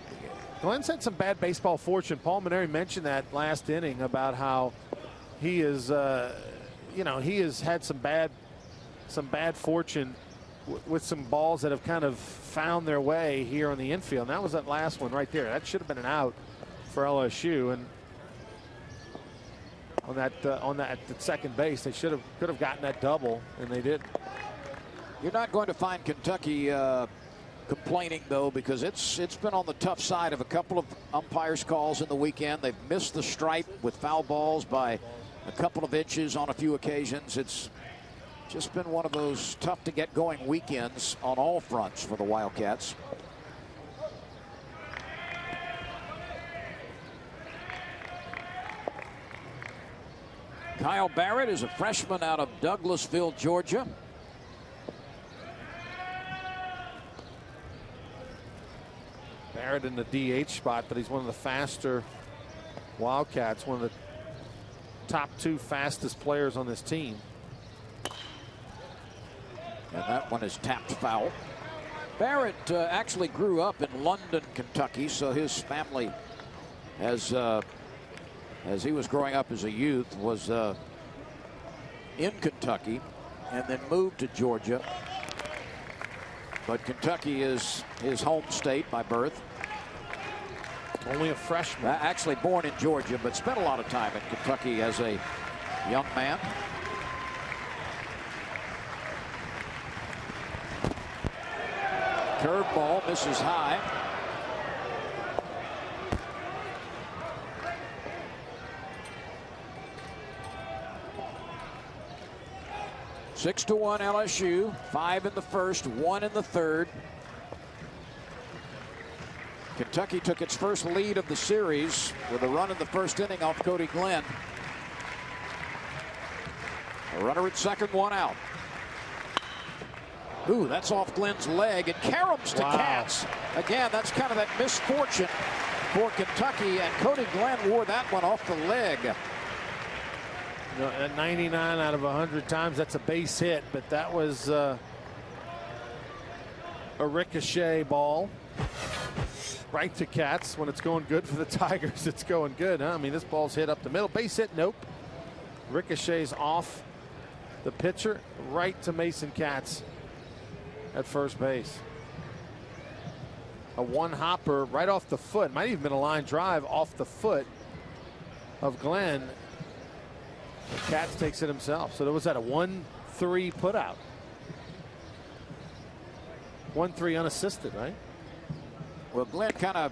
Glenn's had some bad baseball fortune. Paul Maneri mentioned that last inning about how he is, he has had some bad fortune with some balls that have kind of found their way here on the infield. And that was that last one right there. That should have been an out for LSU, and on that at second base, they could have gotten that double, and they didn't. You're not going to find Kentucky complaining, though, because it's been on the tough side of a couple of umpires' calls in the weekend. They've missed the stripe with foul balls by a couple of inches on a few occasions. It's just been one of those tough to get going weekends on all fronts for the Wildcats. Kyle Barrett is a freshman out of Douglasville, Georgia. Barrett in the DH spot, but he's one of the faster Wildcats, one of the top 2 fastest players on this team. And that one is tapped foul. Barrett actually grew up in London, Kentucky, so his family, as he was growing up as a youth, was in Kentucky and then moved to Georgia. But Kentucky is his home state by birth. Only a freshman. Actually born in Georgia, but spent a lot of time in Kentucky as a young man. Curveball misses high. Six to 1 LSU, 5 in the first, 1 in the third. Kentucky took its first lead of the series with a run in the first inning off Cody Glenn. A runner at second, 1 out. Ooh, that's off Glenn's leg, and caroms to Katz. Again, that's kind of that misfortune for Kentucky, and Cody Glenn wore that one off the leg. At 99 out of 100 times, that's a base hit, but that was a ricochet ball right to Katz. When it's going good for the Tigers, it's going good, huh? I mean, this ball's hit up the middle. Base hit, nope. Ricochets off the pitcher right to Mason Katz at first base. A one-hopper right off the foot. Might even been a line drive off the foot of Glenn. Katz takes it himself. So there was that a 1-3 putout. 1-3 unassisted, right? Well, Glenn kind of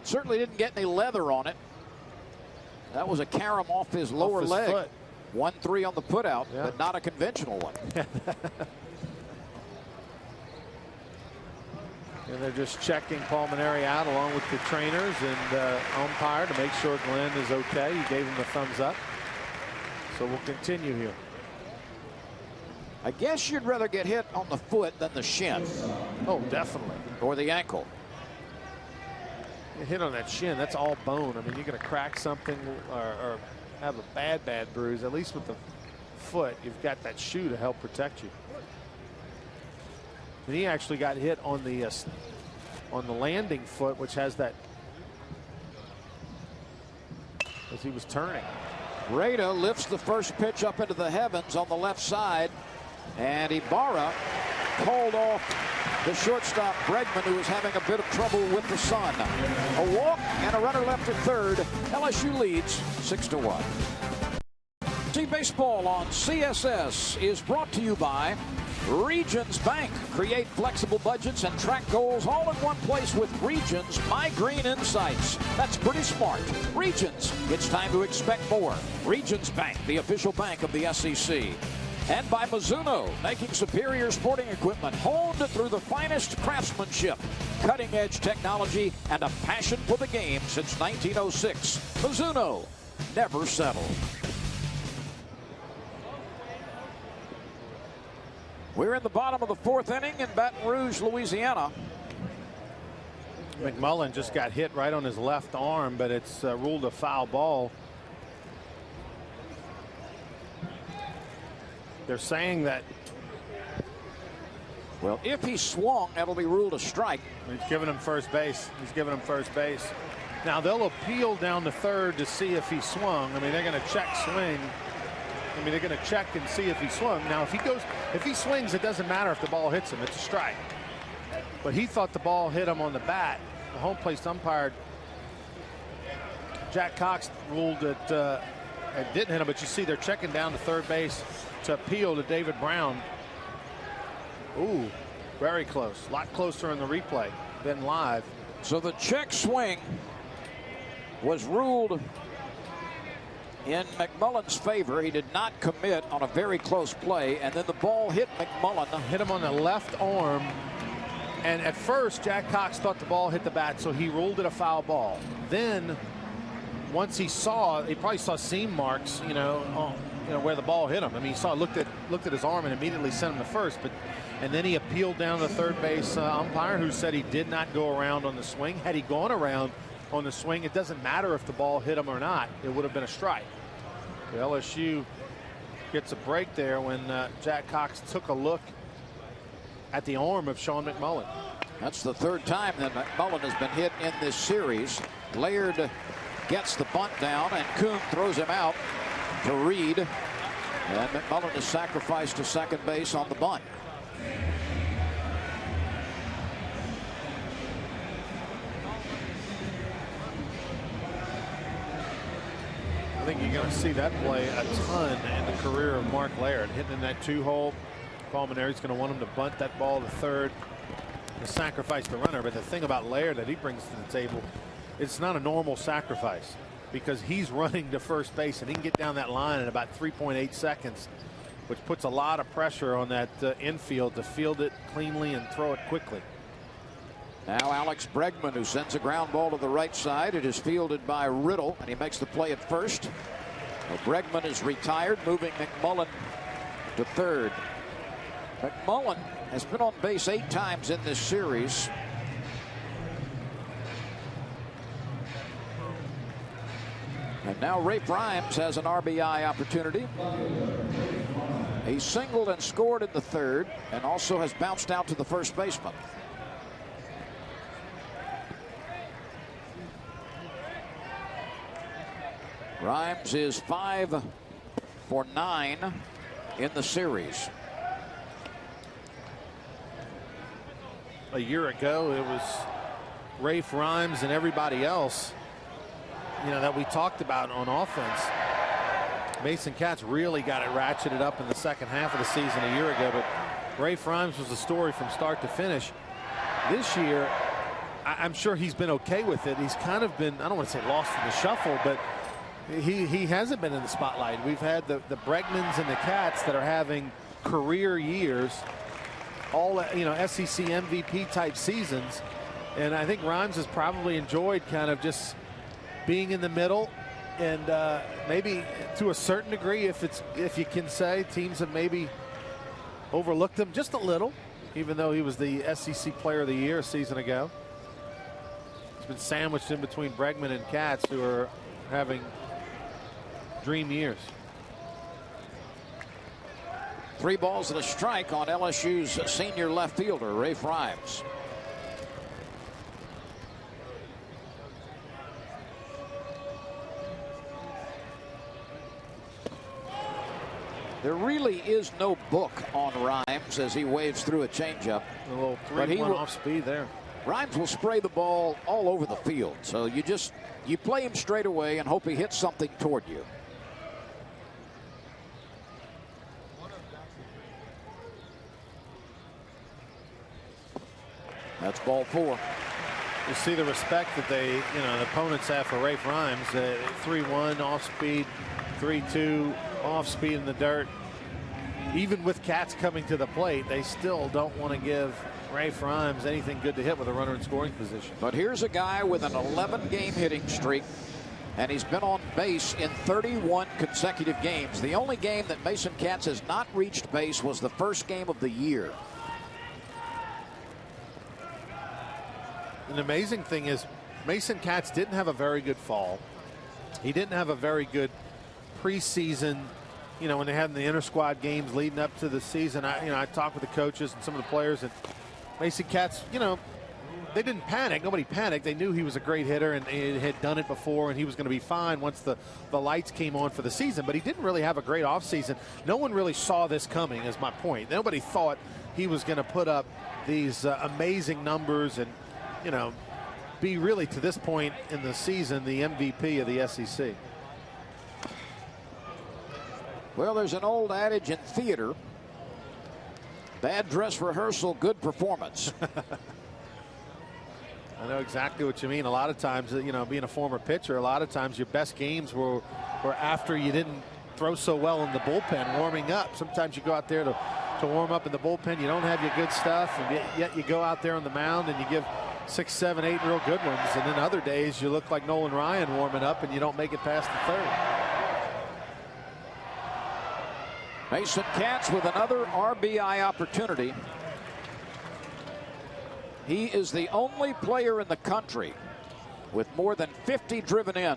certainly didn't get any leather on it. That was a carom off his lower leg. Foot. 1-3 on the putout, yeah, but not a conventional one. And they're just checking Paul Maneri out along with the trainers and umpire to make sure Glenn is okay. He gave him the thumbs up. So we'll continue here. I guess you'd rather get hit on the foot than the shin. Oh, definitely. Or the ankle. You hit on that shin, that's all bone. I mean, you're going to crack something or have a bad bruise. At least with the foot, you've got that shoe to help protect you. And he actually got hit on the landing foot, which has that as he was turning. Rada lifts the first pitch up into the heavens on the left side, and Ibarra called off the shortstop Bregman, who was having a bit of trouble with the sun. A walk and a runner left at third. LSU leads 6-1. See baseball on CSS is brought to you by Regions Bank. Create flexible budgets and track goals all in one place with Regions My Green Insights. That's pretty smart. Regions, it's time to expect more. Regions Bank, the official bank of the SEC. And by Mizuno, making superior sporting equipment honed through the finest craftsmanship, cutting-edge technology, and a passion for the game since 1906. Mizuno, never settle. We're in the bottom of the fourth inning in Baton Rouge, Louisiana. McMullen just got hit right on his left arm, but it's ruled a foul ball. They're saying that. Well, if he swung, that'll be ruled a strike. He's giving him first base. He's giving him first base. Now they'll appeal down to third to see if he swung. I mean, they're going to check swing. I mean, they're going to check and see if he swung. Now, if he swings, it doesn't matter if the ball hits him. It's a strike. But he thought the ball hit him on the bat. The home plate umpire, Jack Cox, ruled that it didn't hit him. But you see, they're checking down to third base to appeal to David Brown. Ooh, very close. A lot closer in the replay than live. So the check swing was ruled in McMullen's favor. He did not commit on a very close play, and then the ball hit McMullen. Hit him on the left arm, and at first Jack Cox thought the ball hit the bat, so he ruled it a foul ball. Then once he probably saw seam marks, where the ball hit him. I mean, he looked at his arm and immediately sent him to first, and then he appealed down to the third base umpire, who said he did not go around on the swing. Had he gone around on the swing, it doesn't matter if the ball hit him or not. It would have been a strike. The LSU gets a break there when Jack Cox took a look at the arm of Sean McMullen. That's the third time that McMullen has been hit in this series. Laird gets the bunt down, and Kuhn throws him out to Reed. And McMullen is sacrificed to second base on the bunt. I think you're going to see that play a ton in the career of Mark Laird, hitting in that two-hole. Paul Maneri's going to want him to bunt that ball to third to sacrifice the runner. But the thing about Laird that he brings to the table, it's not a normal sacrifice, because he's running to first base and he can get down that line in about 3.8 seconds, which puts a lot of pressure on that infield to field it cleanly and throw it quickly. Now Alex Bregman, who sends a ground ball to the right side. It is fielded by Riddle, and he makes the play at first. Well, Bregman is retired, moving McMullen to third. McMullen has been on base 8 times in this series. And now Rafe Rhymes has an RBI opportunity. He singled and scored in the third, and also has bounced out to the first baseman. Rhymes is 5 for 9 in the series. A year ago, it was Rafe Rhymes and everybody else, that we talked about on offense. Mason Katz really got it ratcheted up in the second half of the season a year ago, but Rafe Rhymes was the story from start to finish. This year, I'm sure he's been okay with it. He's kind of been, I don't want to say lost in the shuffle, but he hasn't been in the spotlight. We've had the Bregmans and the Cats that are having career years, all SEC MVP type seasons, and I think Rhymes has probably enjoyed kind of just being in the middle, and maybe to a certain degree, if you can say, teams have maybe overlooked him just a little, even though he was the SEC Player of the Year a season ago. He's been sandwiched in between Bregman and Katz, who are having dream years. 3 balls and a strike on LSU's senior left fielder, Rafe Rhymes. There really is no book on Rhymes as he waves through a changeup. A little 3-1 off speed there. Rhymes will spray the ball all over the field. So you play him straight away and hope he hits something toward you. That's ball 4. You see the respect that the opponents have for Rafe Rhymes. 3-1 off speed, 3-2 off speed in the dirt. Even with Katz coming to the plate, they still don't want to give Rafe Rhymes anything good to hit with a runner in scoring position. But here's a guy with an 11-game hitting streak, and he's been on base in 31 consecutive games. The only game that Mason Katz has not reached base was the first game of the year. An amazing thing is Mason Katz didn't have a very good fall. He didn't have a very good preseason, when they had the inter-squad games leading up to the season. I talked with the coaches and some of the players, and Mason Katz, they didn't panic. Nobody panicked. They knew he was a great hitter and he had done it before, and he was going to be fine once the lights came on for the season. But he didn't really have a great offseason. No one really saw this coming, is my point. Nobody thought he was going to put up these amazing numbers and, be really, to this point in the season, the MVP of the SEC. Well, there's an old adage in theater: bad dress rehearsal, good performance. I know exactly what you mean. A lot of times, being a former pitcher, a lot of times your best games were after you didn't throw so well in the bullpen, warming up. Sometimes you go out there to warm up in the bullpen. You don't have your good stuff, and yet you go out there on the mound and you give 6, 7, 8 real good ones. And then other days you look like Nolan Ryan warming up and you don't make it past the 3rd. Mason Katz with another RBI opportunity. He is the only player in the country with more than 50 driven in.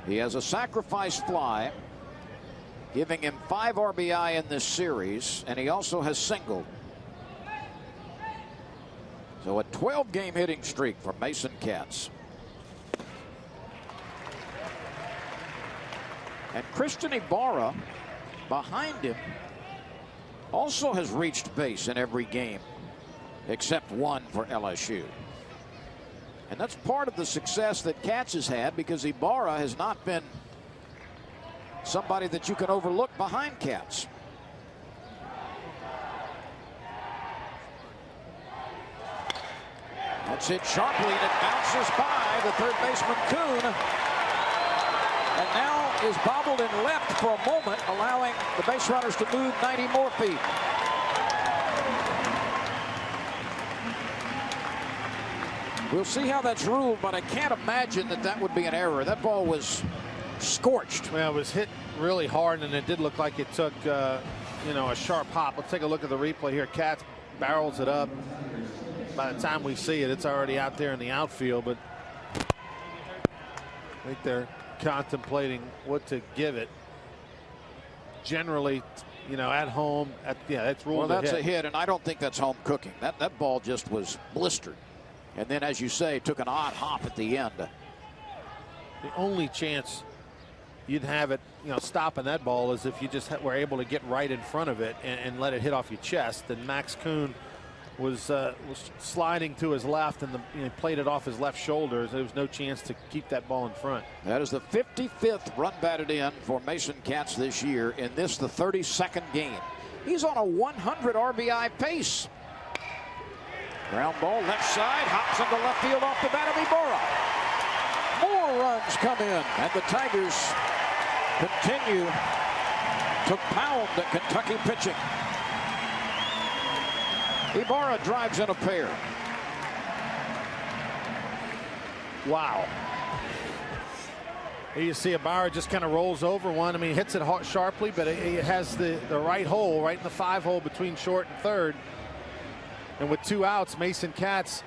He has a sacrifice fly, giving him 5 RBI in this series, and he also has singled. So a 12-game hitting streak for Mason Katz. And Christian Ibarra, behind him, also has reached base in every game except one for LSU. And that's part of the success that Katz has had, because Ibarra has not been somebody that you can overlook behind Katz. That's hit sharply, and it bounces by the third baseman, Kuhn. And now is bobbled in left for a moment, allowing the base runners to move 90 more feet. We'll see how that's ruled, but I can't imagine that would be an error. That ball was scorched. Well, it was hit really hard, and it did look like it took, a sharp hop. Let's take a look at the replay here. Katz barrels it up. By the time we see it, it's already out there in the outfield, but I think they're contemplating what to give it. Generally, at home, that's ruled Well, that's a hit, and I don't think that's home cooking. That ball just was blistered. And then, as you say, took an odd hop at the end. The only chance you'd have it, stopping that ball is if you just were able to get right in front of it and let it hit off your chest. And Max Kuhn was sliding to his left, and he played it off his left shoulder. There was no chance to keep that ball in front. That is the 55th run batted in for Mason Katz this year, in the 32nd game. He's on a 100 RBI pace. Ground ball left side, hops into left field off the bat of Ibarra. More runs come in, and the Tigers continue to pound at Kentucky pitching. Ibarra drives in a pair. Wow. Here you see Ibarra just kind of rolls over one. I mean, hits it hard, sharply, but it has the right hole, right in the 5 hole between short and third. And with 2 outs, Mason Katz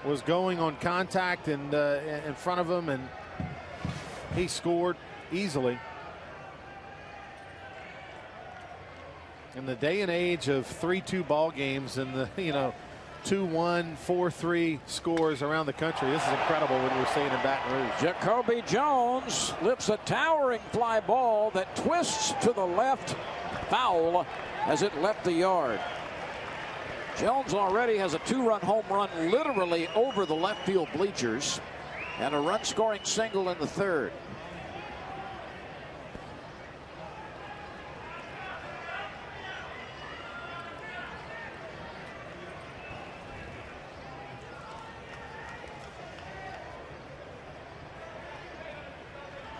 was going on contact and in front of him, and he scored easily. In the day and age of 3-2 ball games and the 2-1, 4-3 scores around the country, this is incredible what we're seeing in Baton Rouge. Jacoby Jones lifts a towering fly ball that twists to the left, foul as it left the yard. Jones already has a 2-run home run literally over the left field bleachers and a run-scoring single in the 3rd.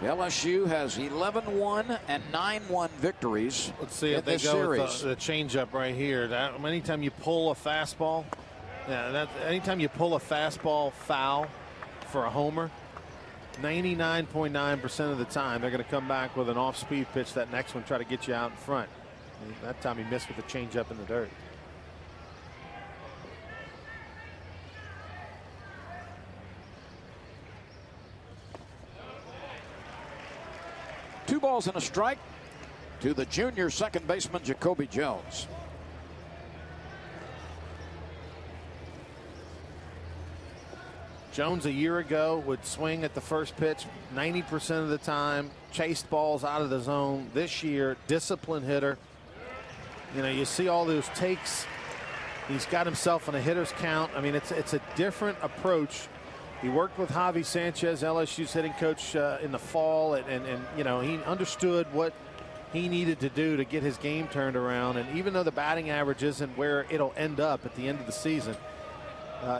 LSU has 11-1 and 9-1 victories. Let's see if they go with the changeup right here. Anytime you pull a fastball, anytime you pull a fastball foul for a homer, 99.9% of the time they're going to come back with an off-speed pitch. That next one try to get you out in front. And that time he missed with the changeup in the dirt. Two balls and a strike to the junior second baseman, Jacoby Jones. Jones a year ago would swing at the first pitch 90% of the time, chased balls out of the zone. This year, disciplined hitter. You see all those takes. He's got himself in a hitter's count. I mean, it's a different approach. He worked with Javi Sanchez, LSU's hitting coach, in the fall, and he understood what he needed to do to get his game turned around. And even though the batting average isn't where it'll end up at the end of the season,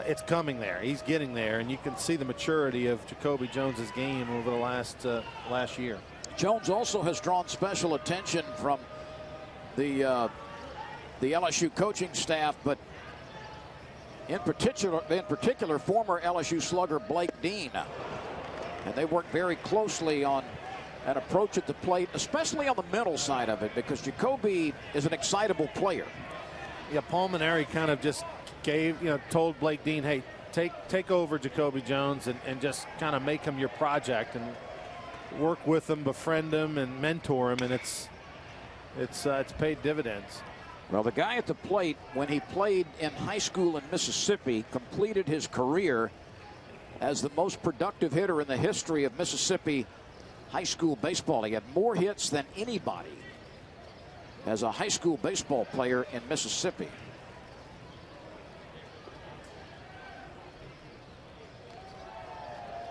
it's coming there. He's getting there, and you can see the maturity of Jacoby Jones's game over the last year. Jones also has drawn special attention from the LSU coaching staff, but in particular, former LSU slugger Blake Dean. And they work very closely on an approach at the plate, especially on the mental side of it, because Jacoby is an excitable player. Yeah, Paul Maneri kind of just told Blake Dean, hey, take over Jacoby Jones and just kind of make him your project and work with him, befriend him, and mentor him, and it's paid dividends. Well, the guy at the plate, when he played in high school in Mississippi, completed his career as the most productive hitter in the history of Mississippi high school baseball. He had more hits than anybody as a high school baseball player in Mississippi.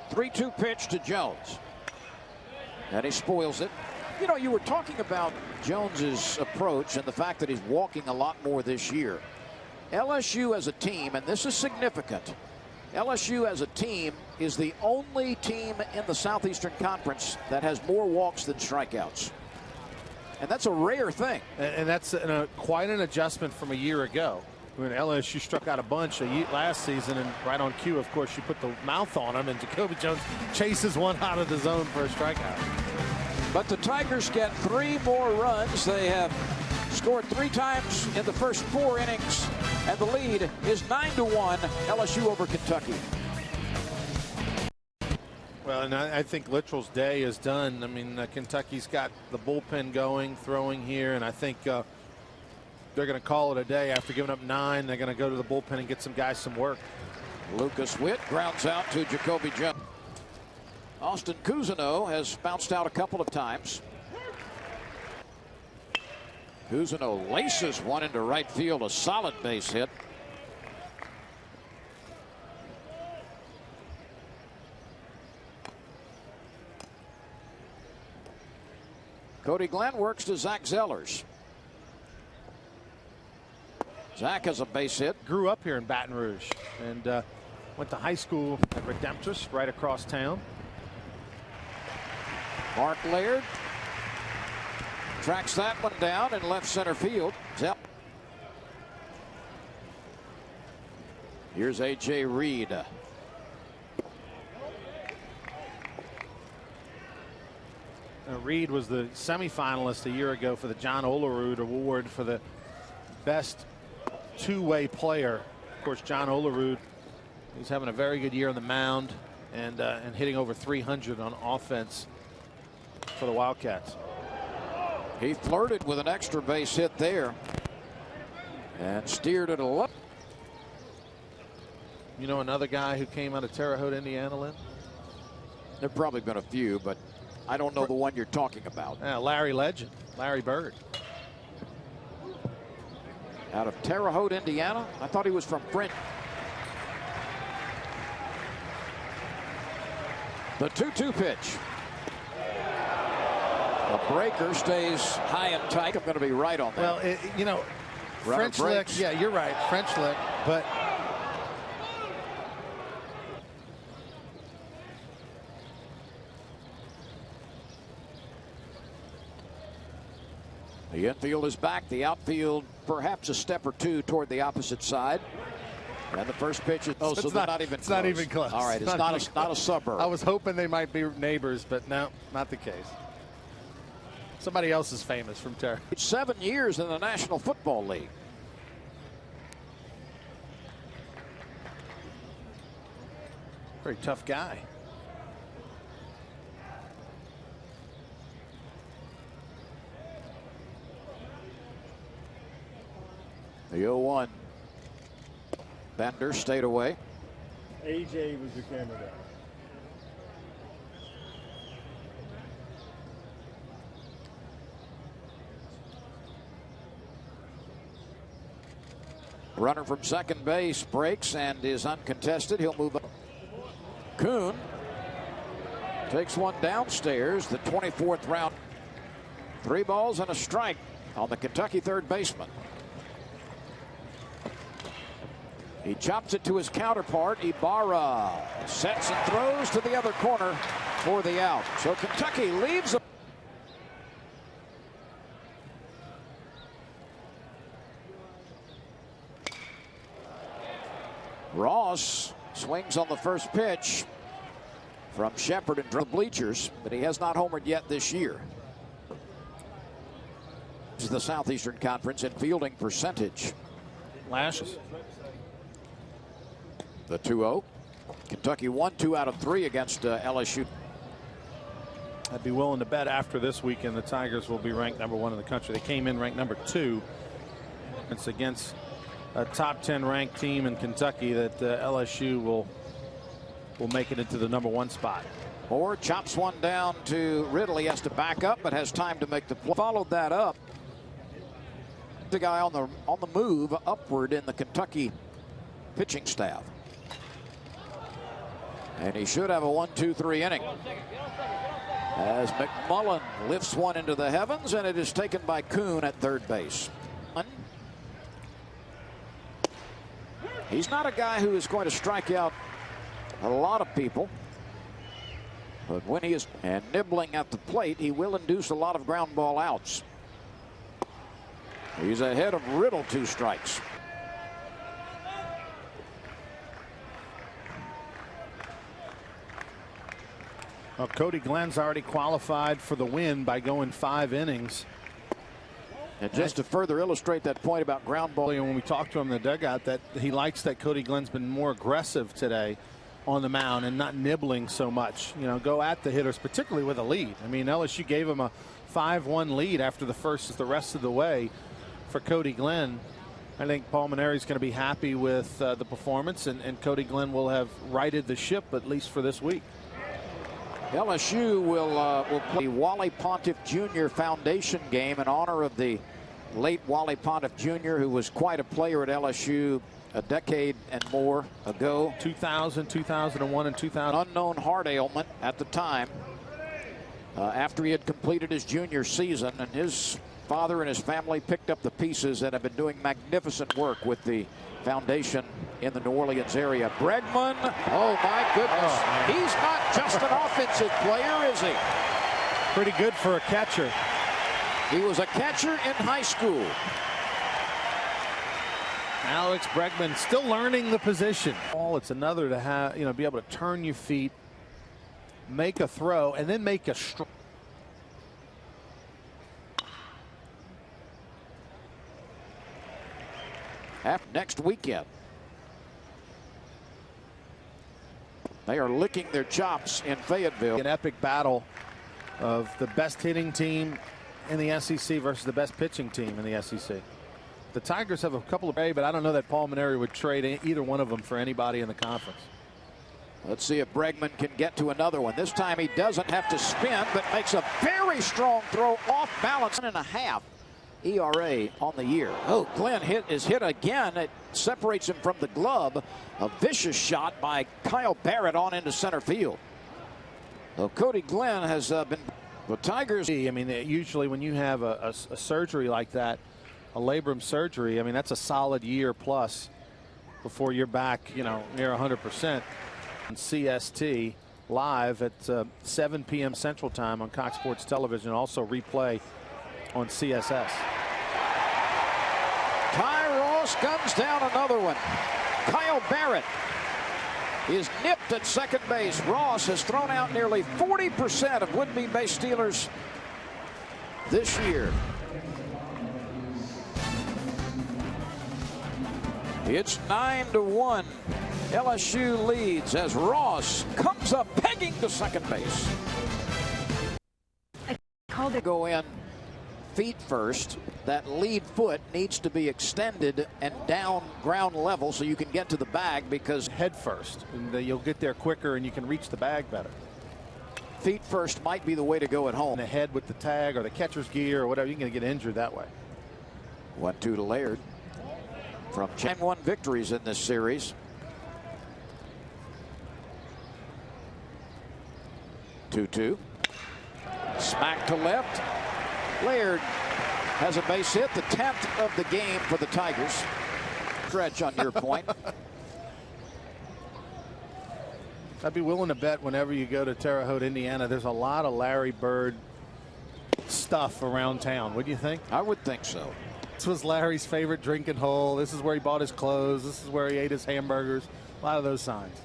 Three-two pitch to Jones. And he spoils it. You were talking about Jones's approach and the fact that he's walking a lot more this year. LSU as a team, and this is significant, LSU as a team is the only team in the Southeastern Conference that has more walks than strikeouts. And that's a rare thing. And that's quite an adjustment from a year ago, when LSU struck out a bunch last season, and right on cue, of course, you put the mouth on him, and Jacoby Jones chases one out of the zone for a strikeout. But the Tigers get 3 more runs. They have scored 3 times in the first 4 innings, and the lead is 9-1 LSU over Kentucky. Well, and I think Littrell's day is done. I mean, Kentucky's got the bullpen going, throwing here, and I think they're going to call it a day after giving up 9. They're going to go to the bullpen and get some guys some work. Lucas Witt grounds out to Jacoby Jones. Austin Cousineau has bounced out a couple of times. Cousineau laces one into right field, a solid base hit. Cody Glenn works to Zach Zellers. Zach has a base hit. Grew up here in Baton Rouge and went to high school at Redemptus right across town. Mark Laird tracks that one down in left center field. Here's A.J. Reed. Reed was the semifinalist a year ago for the John Olerud Award for the best two-way player. Of course, John Olerud, he's having a very good year on the mound and hitting over 300 on offense for the Wildcats. He flirted with an extra base hit there and steered it a lot. You know another guy who came out of Terre Haute, Indiana, Lynn? There have probably been a few, but I don't know the one you're talking about. Larry Legend, Larry Bird. Out of Terre Haute, Indiana? I thought he was from Brent. The 2-2 pitch. The breaker stays high and tight. I'm going to be right on that. Well, you know, Runner French lick. breaks. Yeah, you're right. French lick, but the infield is back. The outfield perhaps a step or two toward the opposite side. And the first pitch is so they're not even close. It's not even close. All right, it's not a suburb. I was hoping they might be neighbors, but no, not the case. Somebody else is famous from Terre. 7 years in the National Football League. Very tough guy. The 0-1. Bender stayed away. AJ was your camera guy. Runner from second base breaks and is uncontested. He'll move up. Kuhn takes one downstairs, the 24th round. 3 balls and a strike on the Kentucky third baseman. He chops it to his counterpart. Ibarra sets and throws to the other corner for the out. So Kentucky leaves. Ross swings on the first pitch from Shepard and the bleachers, but he has not homered yet this year. This is the Southeastern Conference in fielding percentage. Lashes. The 2-0. Kentucky won 2 out of 3 against LSU. I'd be willing to bet after this weekend the Tigers will be ranked #1 in the country. They came in ranked #2. It's against a top 10 ranked team in Kentucky that LSU will make it into the #1 spot. Moore chops one down to Riddle. He has to back up, but has time to make the play. Followed that up. The guy on the move upward in the Kentucky pitching staff. And he should have a 1-2-3 inning. As McMullen lifts one into the heavens, and it is taken by Kuhn at third base. He's not a guy who is going to strike out a lot of people. But when he is nibbling at the plate, he will induce a lot of ground ball outs. He's ahead of Riddle, 2 strikes. Well, Cody Glenn's already qualified for the win by going 5 innings. And just to further illustrate that point about ground ball. When we talked to him in the dugout, that he likes that Cody Glenn's been more aggressive today on the mound and not nibbling so much. You know, go at the hitters, particularly with a lead. I mean, LSU gave him a 5-1 lead after the rest of the way for Cody Glenn. I think Paul Maneri's going to be happy with the performance, and Cody Glenn will have righted the ship, at least for this week. LSU will play the Wally Pontiff Jr. Foundation game in honor of the late Wally Pontiff Jr., who was quite a player at LSU a decade and more ago. 2000, 2001, and 2000. Unknown heart ailment at the time after he had completed his junior season, and his father and his family picked up the pieces and have been doing magnificent work with the foundation in the New Orleans area. Bregman, oh my goodness. He's not just an offensive player, is he? Pretty good for a catcher. He was a catcher in high school. Alex Bregman still learning the position. It's another to have, be able to turn your feet, make a throw, and then make a strike. next weekend. They are licking their chops in Fayetteville. An epic battle of the best hitting team in the SEC versus the best pitching team in the SEC. The Tigers have a couple of, but I don't know that Paul Maneri would trade either one of them for anybody in the conference. Let's see if Bregman can get to another one. This time he doesn't have to spin, but makes a very strong throw off balance. 1.5 ERA on the year. Oh, Glenn is hit again. It separates him from the glove. A vicious shot by Kyle Barrett on into center field. So Cody Glenn has been the Tigers. I mean, usually when you have a surgery like that, a labrum surgery, I mean, that's a solid year plus before you're back, you know, near 100%. CST live at 7 p.m. Central Time on Cox Sports Television. Also replay on CSS. Ty Ross guns down another one. Kyle Barrett is nipped at second base. Ross has thrown out nearly 40% of would-be base stealers this year. It's 9-1. LSU leads as Ross comes up pegging to second base. I called it. Go in feet first. That lead foot needs to be extended and down ground level so you can get to the bag, because head first, and you'll get there quicker and you can reach the bag better. Feet first might be the way to go at home. The head with the tag or the catcher's gear or whatever, you're going to get injured that way. 1-2 to Laird. From 10-1 victories in this series. 2-2. Smack to left. Laird has a base hit, the 10th of the game for the Tigers. Stretch on your point. I'd be willing to bet whenever you go to Terre Haute, Indiana, there's a lot of Larry Bird stuff around town. What do you think? I would think so. This was Larry's favorite drinking hole. This is where he bought his clothes. This is where he ate his hamburgers. A lot of those signs.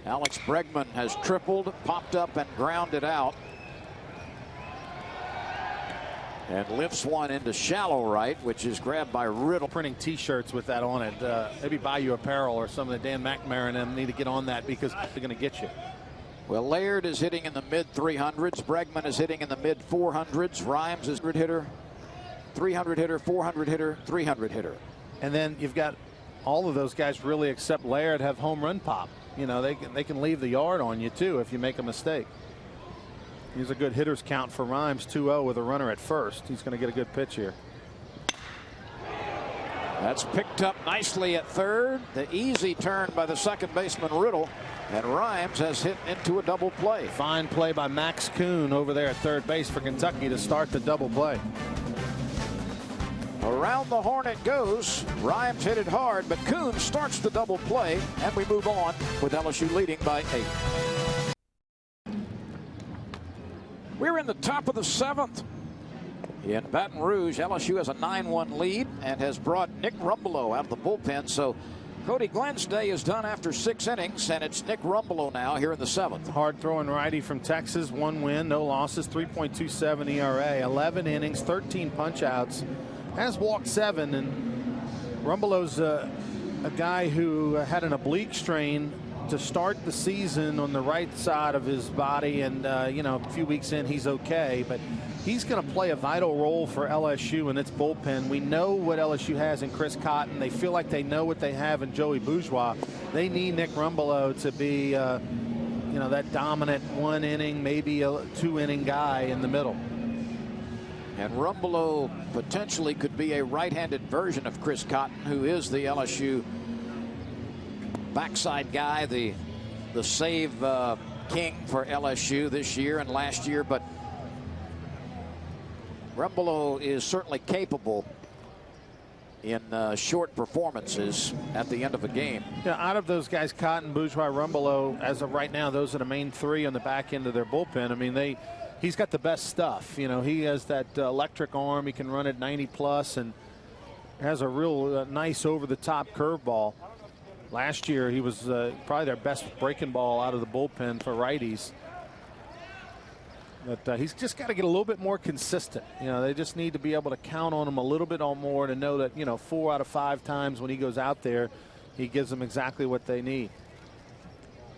Alex Bregman has tripled, popped up, and grounded out. And lifts one into shallow right, which is grabbed by Riddle. Printing T-shirts with that on it. Maybe Bayou Apparel or some of the Dan McNamara and them need to get on that, because they're going to get you. Well, Laird is hitting in the mid-300s. Bregman is hitting in the mid-400s. Rhymes is 100 hitter, 300 hitter, 400 hitter, 300 hitter. And then you've got all of those guys, really, except Laird, have home run pop. You know, they can leave the yard on you, too, if you make a mistake. Here's a good hitter's count for Rhymes, 2-0 with a runner at first. He's going to get a good pitch here. That's picked up nicely at third. The easy turn by the second baseman Riddle. And Rhymes has hit into a double play. Fine play by Max Kuhn over there at third base for Kentucky to start the double play. Around the horn it goes. Rhymes hit it hard, but Kuhn starts the double play, and we move on with LSU leading by 8. We're in the top of the 7th. In Baton Rouge, LSU has a 9-1 lead and has brought Nick Rumbelow out of the bullpen. So Cody Glenn's day is done after 6 innings, and it's Nick Rumbelow now here in the 7th. Hard throwing righty from Texas, 1 win, no losses, 3.27 ERA, 11 innings, 13 punch outs, has walked 7. And Rumbelow's a guy who had an oblique strain to start the season on the right side of his body, and you know, a few weeks in he's okay, but he's going to play a vital role for LSU in its bullpen. We know what LSU has in Chris Cotton. They feel like they know what they have in Joey Bourgeois. They need Nick Rumbelow to be you know, that dominant 1 inning, maybe a 2 inning guy in the middle. And Rumbelow potentially could be a right-handed version of Chris Cotton, who is the LSU backside guy, the save king for LSU this year and last year. But Rumbelow is certainly capable in short performances at the end of a game. Yeah, out of those guys, Cotton, Bourgeois, Rumbelow, as of right now, those are the main 3 on the back end of their bullpen. I mean, he's got the best stuff. You know, he has that electric arm. He can run at 90 plus and has a real nice over-the-top curveball. Last year, he was probably their best breaking ball out of the bullpen for righties. But he's just got to get a little bit more consistent. You know, they just need to be able to count on him a little bit more to know that, you know, 4 out of 5 times when he goes out there, he gives them exactly what they need.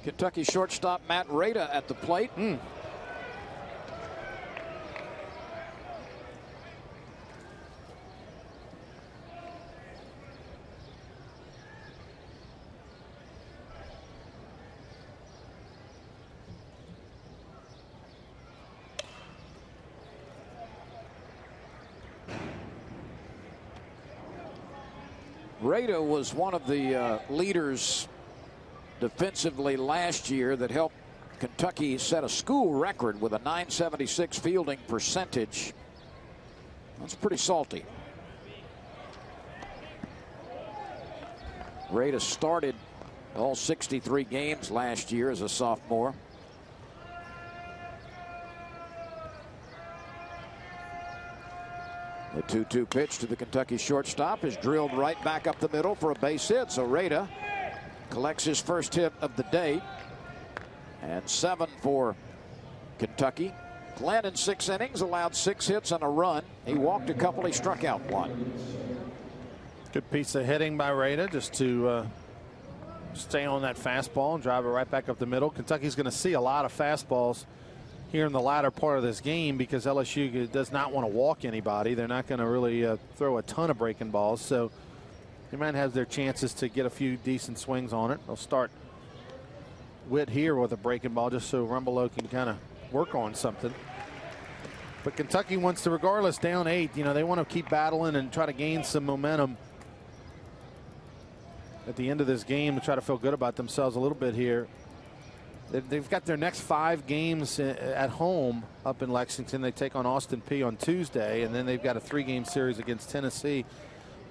Kentucky shortstop Matt Rada at the plate. Rada was one of the leaders defensively last year that helped Kentucky set a school record with a .976 fielding percentage. That's pretty salty. Rada started all 63 games last year as a sophomore. The 2-2 pitch to the Kentucky shortstop is drilled right back up the middle for a base hit. So Rada collects his first hit of the day. And 7 for Kentucky. Glenn in 6 innings allowed 6 hits and a run. He walked a couple. He struck out 1. Good piece of hitting by Rada just to stay on that fastball and drive it right back up the middle. Kentucky's going to see a lot of fastballs here in the latter part of this game because LSU does not want to walk anybody. They're not going to really throw a ton of breaking balls. So they might have their chances to get a few decent swings on it. They'll start Witt here with a breaking ball just so Rumbelow can kind of work on something. But Kentucky wants to, regardless, down 8, you know, they want to keep battling and try to gain some momentum at the end of this game to try to feel good about themselves a little bit here. They've got their next 5 games at home up in Lexington. They take on Austin Peay on Tuesday, and then they've got a 3-game series against Tennessee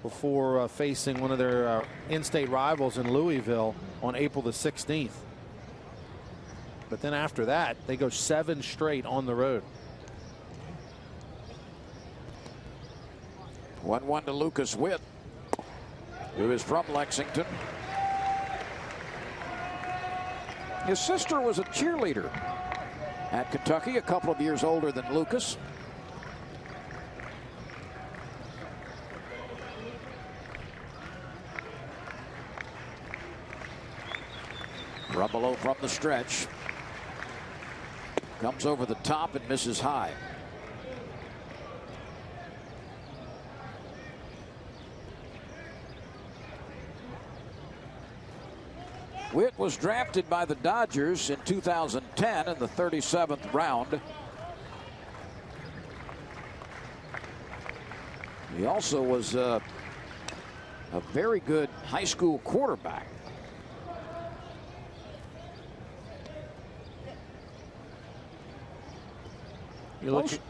before facing one of their in-state rivals in Louisville on April the 16th. But then after that, they go 7 straight on the road. 1-1 to Lucas Witt, who is from Lexington. His sister was a cheerleader at Kentucky, a couple of years older than Lucas. Rumbelow from the stretch. Comes over the top and misses high. Witt was drafted by the Dodgers in 2010 in the 37th round. He also was a very good high school quarterback. Most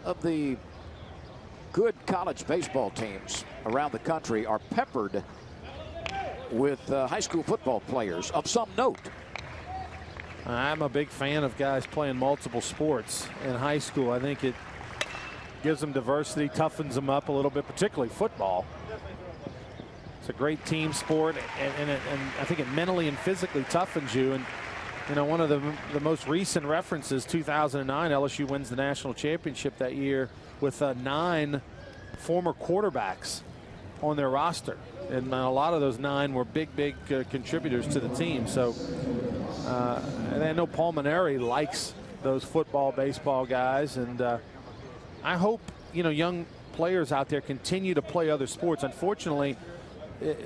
of the good college baseball teams around the country are peppered with high school football players of some note. I'm a big fan of guys playing multiple sports in high school. I think it gives them diversity, toughens them up a little bit, particularly football. It's a great team sport, and I think it mentally and physically toughens you. And you know, one of the most recent references, 2009, LSU wins the national championship that year with 9 former quarterbacks on their roster. And a lot of those 9 were big contributors to the team. So, and I know Paul Maneri likes those football, baseball guys. And I hope, you know, young players out there continue to play other sports. Unfortunately,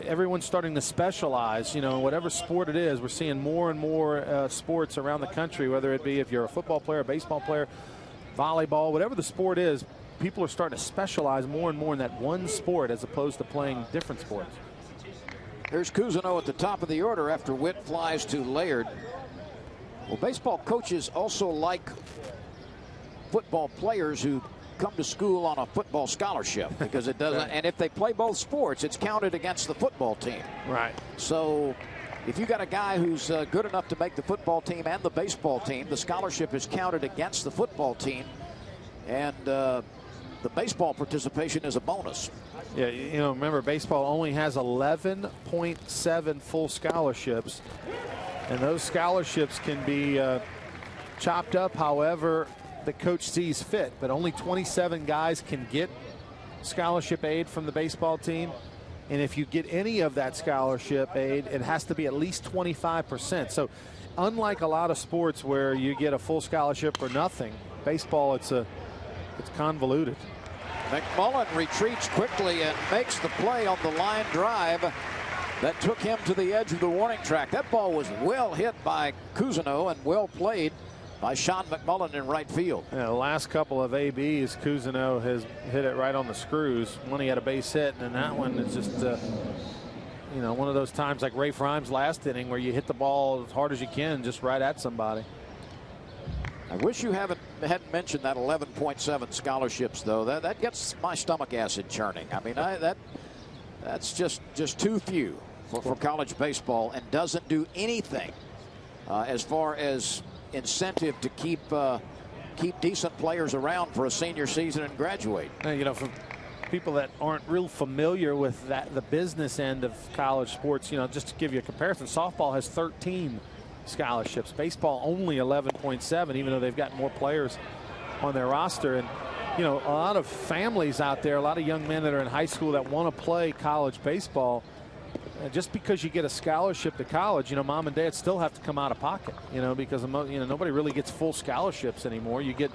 everyone's starting to specialize, you know, whatever sport it is. We're seeing more and more sports around the country, whether it be if you're a football player, a baseball player, volleyball, whatever the sport is. People are starting to specialize more and more in that one sport as opposed to playing different sports. Here's Cousineau at the top of the order after Witt flies to Laird. Well, baseball coaches also like football players who come to school on a football scholarship because it doesn't, and if they play both sports, it's counted against the football team. Right. So if you got a guy who's good enough to make the football team and the baseball team, the scholarship is counted against the football team, and the baseball participation is a bonus. Yeah, you know, remember, baseball only has 11.7 full scholarships, and those scholarships can be chopped up however the coach sees fit, but only 27 guys can get scholarship aid from the baseball team. And if you get any of that scholarship aid, it has to be at least 25%. So unlike a lot of sports where you get a full scholarship or nothing, baseball, it's convoluted. McMullen retreats quickly and makes the play on the line drive that took him to the edge of the warning track. That ball was well hit by Cousineau and well played by Sean McMullen in right field. Yeah, the last couple of ABs, Cousineau has hit it right on the screws. One he had a base hit, and then that one is just, you know, one of those times like Ray Fryme's last inning where you hit the ball as hard as you can, just right at somebody. I wish you hadn't mentioned that 11.7 scholarships, though. That gets my stomach acid churning. I mean, that's just too few for college baseball, and doesn't do anything as far as incentive to keep decent players around for a senior season and graduate. You know, for people that aren't real familiar with the business end of college sports, you know, just to give you a comparison, softball has 13 scholarships, baseball only 11.7, even though they've got more players on their roster. And you know, a lot of families out there, a lot of young men that are in high school that want to play college baseball, just because you get a scholarship to college, you know, mom and dad still have to come out of pocket, you know, because, you know, nobody really gets full scholarships anymore. You get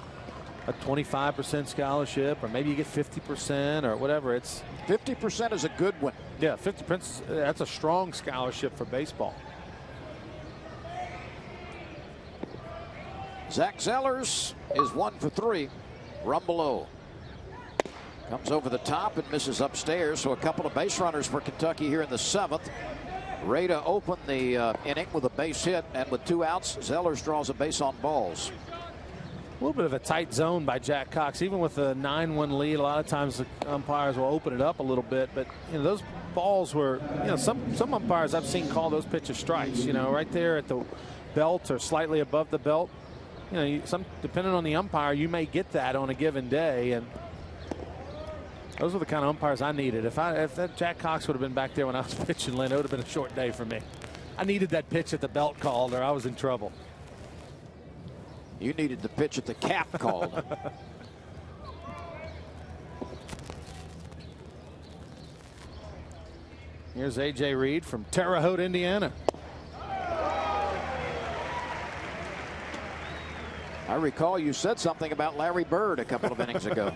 a 25% scholarship, or maybe you get 50% or whatever. It's 50% is a good one. Yeah, 50%. That's a strong scholarship for baseball. Zach Zellers is 1 for 3. Rumbelow comes over the top and misses upstairs, so a couple of base runners for Kentucky here in the 7th. Rada opened the inning with a base hit, and with 2 outs, Zellers draws a base on balls. A little bit of a tight zone by Jack Cox. Even with a 9-1 lead, a lot of times the umpires will open it up a little bit, but you know, those balls were, you know, some umpires I've seen call those pitches strikes, you know, right there at the belt or slightly above the belt. You know, depending on the umpire, you may get that on a given day, and those were the kind of umpires I needed. If that Jack Cox would have been back there when I was pitching, Lynn, it would have been a short day for me. I needed that pitch at the belt called, or I was in trouble. You needed the pitch at the cap called. Here's A.J. Reed from Terre Haute, Indiana. I recall you said something about Larry Bird a couple of innings ago.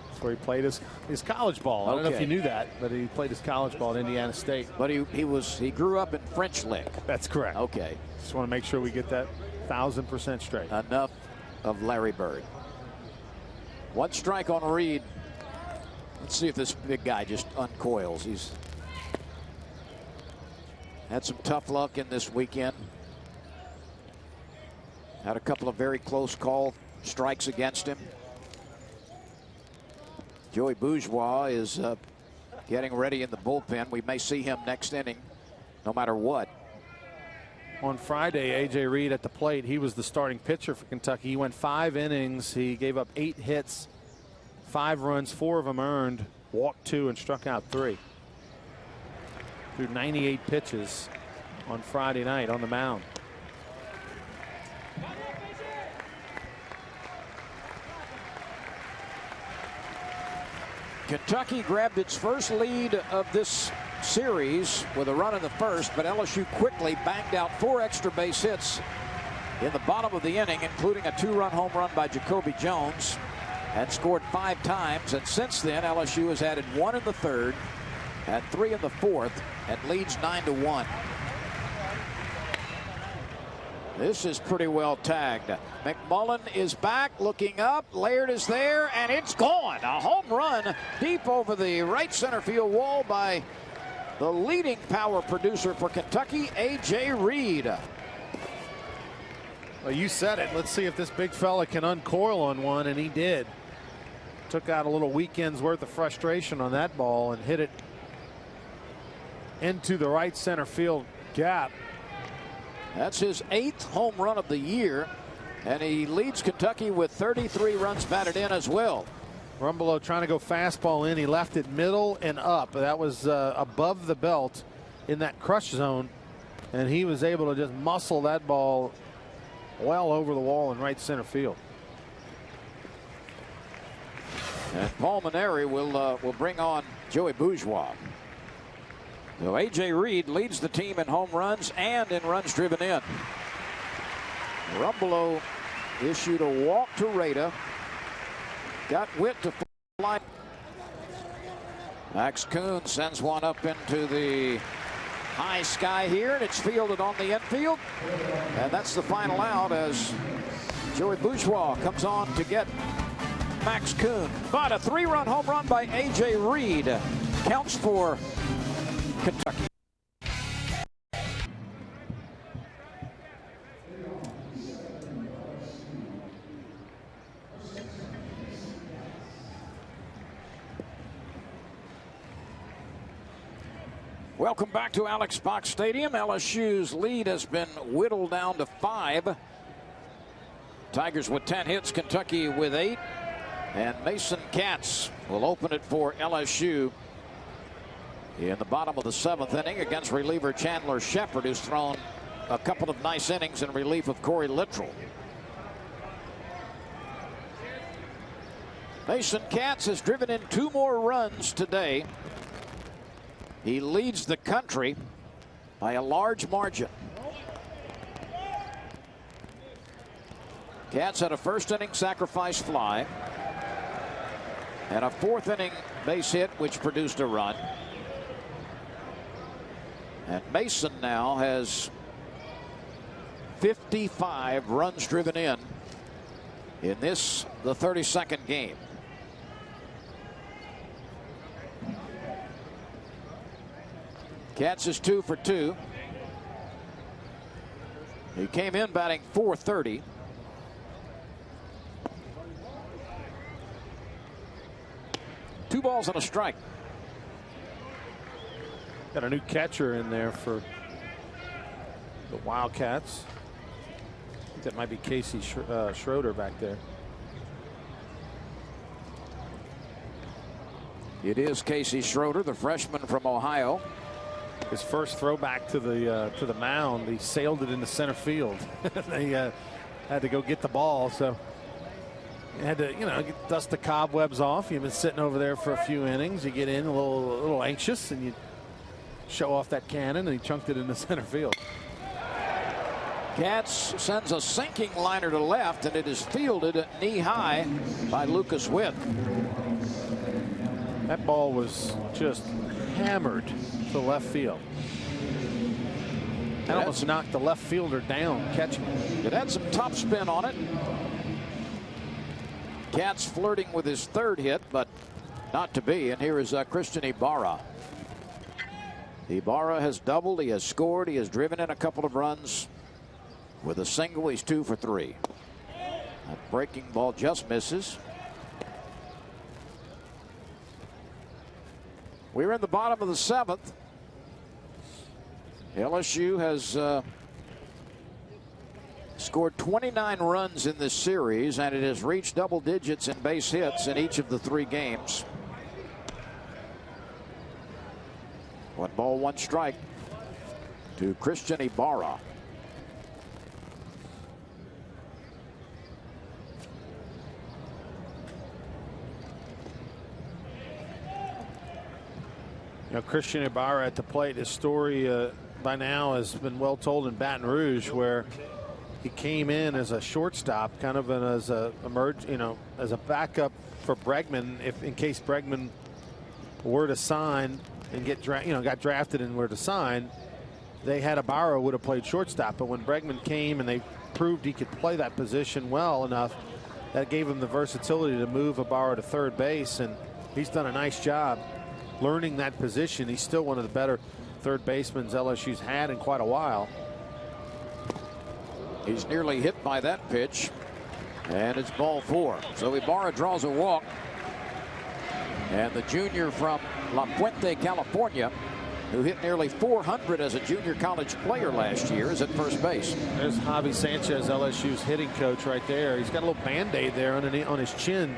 That's where he played his college ball. I don't know if you knew that, but he played his college ball at Indiana State. But he grew up in French Lick. That's correct. Okay. Just want to make sure we get that 1,000% straight. Enough of Larry Bird. 1 strike on Reed. Let's see if this big guy just uncoils. He's had some tough luck in this weekend. Had a couple of very close call strikes against him. Joey Bourgeois is getting ready in the bullpen. We may see him next inning, no matter what. On Friday, A.J. Reed at the plate, he was the starting pitcher for Kentucky. He went 5 innings. He gave up 8 hits, 5 runs, 4 of them earned, walked 2, and struck out 3. Threw 98 pitches on Friday night on the mound. Kentucky grabbed its first lead of this series with a run in the first, but LSU quickly banged out 4 extra base hits in the bottom of the inning, including a 2-run home run by Jacoby Jones, and scored 5 times. And since then, LSU has added 1 in the 3rd, had 3 in the 4th, and leads 9-1. This is pretty well tagged. McMullen is back, looking up. Laird is there, and it's gone. A home run deep over the right center field wall by the leading power producer for Kentucky, A.J. Reed. Well, you said it. Let's see if this big fella can uncoil on one, and he did. Took out a little weekend's worth of frustration on that ball and hit it into the right center field gap. That's his 8th home run of the year, and he leads Kentucky with 33 runs batted in as well. Rumbelow trying to go fastball in. He left it middle and up. That was above the belt in that crush zone, and he was able to just muscle that ball well over the wall in right center field. And Paul Maneri will bring on Joey Bourgeois. So A.J. Reed leads the team in home runs and in runs driven in. Rumbelow issued a walk to Rada. Got Witt to fly. Max Kuhn sends one up into the high sky here, and it's fielded on the infield. And that's the final out as Joey Bourgeois comes on to get Max Kuhn. But a 3-run home run by A.J. Reed counts for Kentucky. Welcome back to Alex Box Stadium. LSU's lead has been whittled down to 5. Tigers with 10 hits, Kentucky with 8. And Mason Katz will open it for LSU in the bottom of the 7th inning against reliever Chandler Shepard, who's thrown a couple of nice innings in relief of Corey Littrell. Mason Katz has driven in 2 more runs today. He leads the country by a large margin. Katz had a first inning sacrifice fly and a 4th inning base hit, which produced a run. And Mason now has 55 runs driven in this, the 32nd game. Katz is 2 for 2. He came in batting .430. Two balls and a strike. Got a new catcher in there for the Wildcats. I think that might be Casey Schroeder back there. It is Casey Schroeder, the freshman from Ohio. His first throwback to the mound, he sailed it into center field. They had to go get the ball, so you had to, dust the cobwebs off. You've been sitting over there for a few innings. You get in a little anxious, and you show off that cannon, and he chunked it into center field. Katz sends a sinking liner to left, and it is fielded knee high by Lucas Witt. That ball was just hammered to left field. That almost knocked the left fielder down catching it. It had some top spin on it. Katz flirting with his 3rd hit, but not to be. And here is Christian Ibarra. Ibarra has doubled. He has scored. He has driven in a couple of runs. With a single, he's 2 for 3. That breaking ball just misses. We're in the bottom of the 7th. LSU has scored 29 runs in this series, and it has reached double digits in base hits in each of the 3 games. 1 ball, 1 strike to Christian Ibarra. Christian Ibarra at the plate. His story by now has been well told in Baton Rouge, where he came in as a shortstop, kind of as a as a backup for Bregman, in case Bregman were to sign and got drafted and were to sign. They had Ibarra would have played shortstop, but when Bregman came and they proved he could play that position well enough, that gave him the versatility to move Ibarra to 3rd base, and he's done a nice job learning that position. He's still one of the better 3rd basemen LSU's had in quite a while. He's nearly hit by that pitch, and it's ball 4. So Ibarra draws a walk, and the junior from La Puente, California, who hit nearly 400 as a junior college player last year, is at first base. There's Javi Sanchez, LSU's hitting coach, right there. He's got a little Band-Aid there on his chin.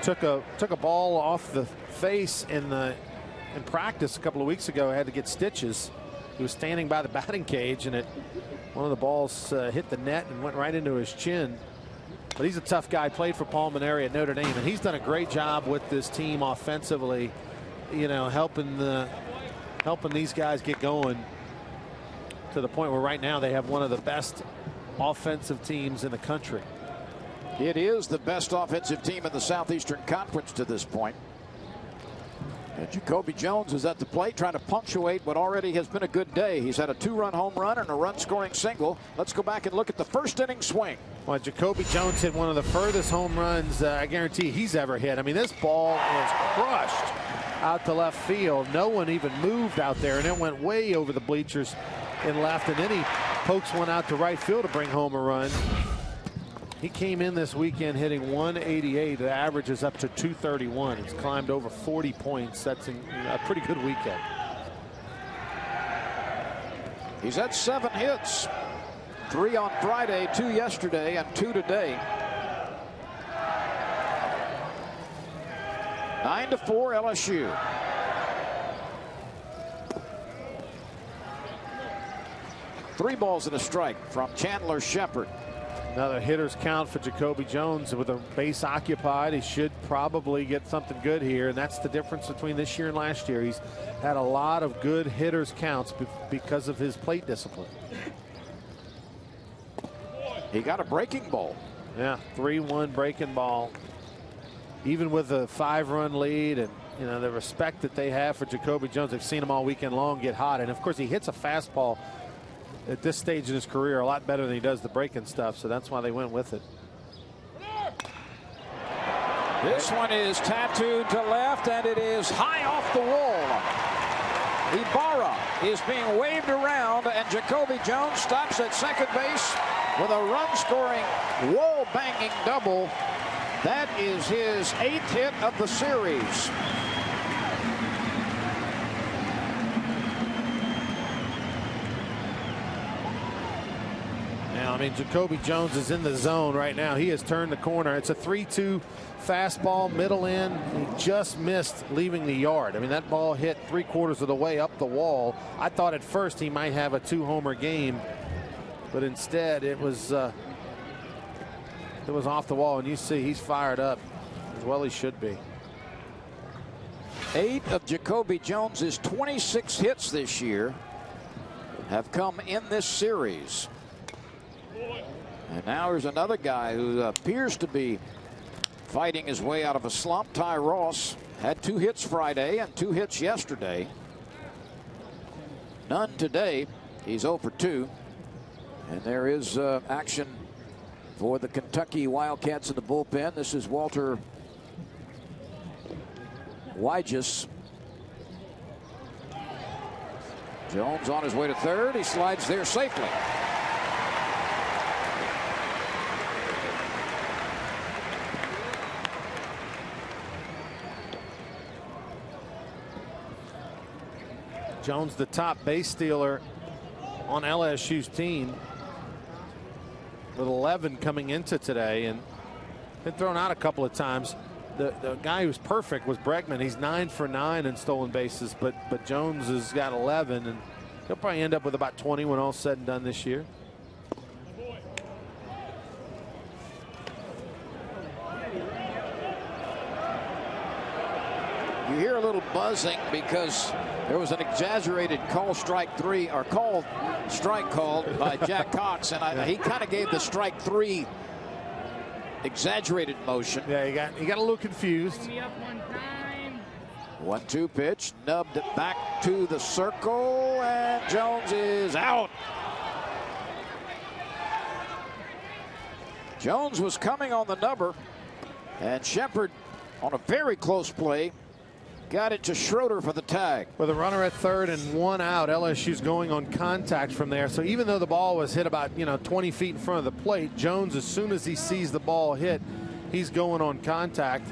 Took a ball off the face in practice a couple of weeks ago. Had to get stitches. He was standing by the batting cage, and one of the balls hit the net and went right into his chin. But he's a tough guy. Played for Paul Maneri at Notre Dame, and he's done a great job with this team offensively. You know, helping these guys get going to the point where right now they have one of the best offensive teams in the country. It is the best offensive team in the Southeastern Conference to this point. And Jacoby Jones is at the plate trying to punctuate what already has been a good day. He's had a 2-run home run and a run-scoring single. Let's go back and look at the first inning swing. Well, Jacoby Jones hit one of the furthest home runs I guarantee he's ever hit. I mean, this ball was crushed out to left field. No one even moved out there, and it went way over the bleachers in left, and then he pokes one out to right field to bring home a run. He came in this weekend hitting 188. The average is up to 231. He's climbed over 40 points. That's a pretty good weekend. He's had 7 hits. 3 on Friday, 2 yesterday, and 2 today. 9-4 LSU. Three balls and a strike from Chandler Shepard. Another hitter's count for Jacoby Jones with a base occupied. He should probably get something good here, and that's the difference between this year and last year. He's had a lot of good hitter's counts because of his plate discipline. He got a breaking ball. Yeah, 3-1 breaking ball. Even with a 5-run lead, and you know the respect that they have for Jacoby Jones. They've seen him all weekend long get hot, and of course he hits a fastball at this stage in his career a lot better than he does the breaking stuff, so that's why they went with it. This one is tattooed to left, and it is high off the wall. Ibarra is being waved around, and Jacoby Jones stops at second base with a run-scoring, wall-banging double. That is his 8th hit of the series. Now, I mean, Jacoby Jones is in the zone right now. He has turned the corner. It's a 3-2 fastball, middle in. He just missed leaving the yard. I mean, that ball hit 3/4 of the way up the wall. I thought at first he might have a 2-homer game, but instead it was off the wall, and you see he's fired up as well. He should be. 8 of Jacoby Jones's 26 hits this year have come in this series. And now there's another guy who appears to be fighting his way out of a slump. Ty Ross had 2 hits Friday and 2 hits yesterday. None today. He's 0 for 2. And there is action for the Kentucky Wildcats in the bullpen. This is Walter Wyges. Jones on his way to third. He slides there safely. Jones, the top base stealer on LSU's team, with 11 coming into today, and been thrown out a couple of times. The guy who's perfect was Bregman. He's 9 for 9 in stolen bases, but Jones has got 11, and he'll probably end up with about 20 when all's said and done this year. You hear a little buzzing because there was an exaggerated call strike 3 or called strike called by Jack Cox, and he kind of gave the strike 3 exaggerated motion. Yeah, he got a little confused. 1-2 pitch, nubbed it back to the circle, and Jones is out. Jones was coming on the number, and Shepard on a very close play got it to Schroeder for the tag. With a runner at third and 1 out, LSU's going on contact from there. So even though the ball was hit about 20 feet in front of the plate, Jones, as soon as he sees the ball hit, he's going on contact.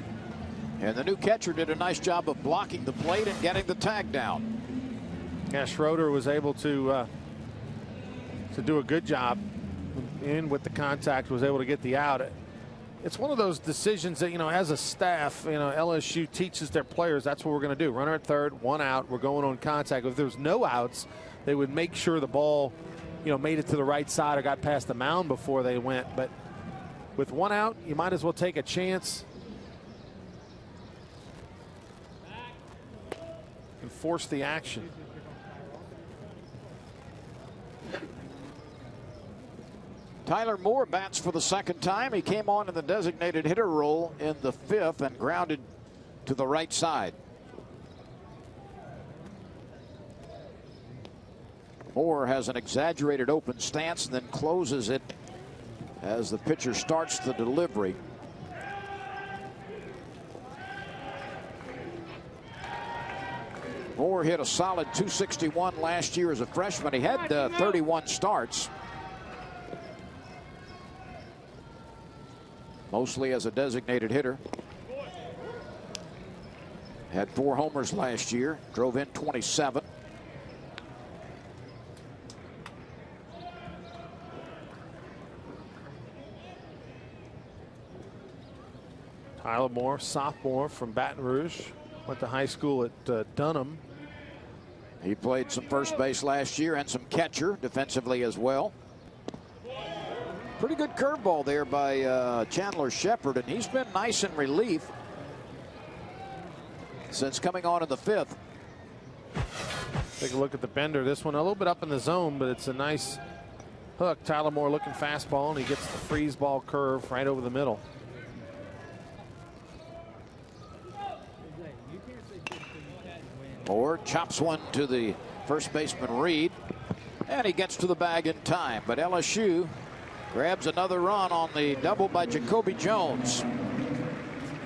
And the new catcher did a nice job of blocking the plate and getting the tag down. Yeah, Schroeder was able to do a good job in with the contact, was able to get the out. It's one of those decisions that, as a staff, LSU teaches their players that's what we're going to do. Runner at third, 1 out. We're going on contact. If there's no outs, they would make sure the ball, made it to the right side or got past the mound before they went. But with one out, you might as well take a chance and force the action. Tyler Moore bats for the second time. He came on in the designated hitter role in the 5th and grounded to the right side. Moore has an exaggerated open stance and then closes it as the pitcher starts the delivery. Moore hit a solid .261 last year as a freshman. He had 31 starts, mostly as a designated hitter. Had 4 homers last year, drove in 27. Tyler Moore, sophomore from Baton Rouge, went to high school at Dunham. He played some first base last year and some catcher defensively as well. Pretty good curveball there by Chandler Shepard, and he's been nice in relief since coming on in the 5th. Take a look at the bender. This one a little bit up in the zone, but it's a nice hook. Tyler Moore looking fastball, and he gets the freeze ball curve right over the middle. Moore chops one to the first baseman Reed, and he gets to the bag in time. But LSU grabs another run on the double by Jacoby Jones.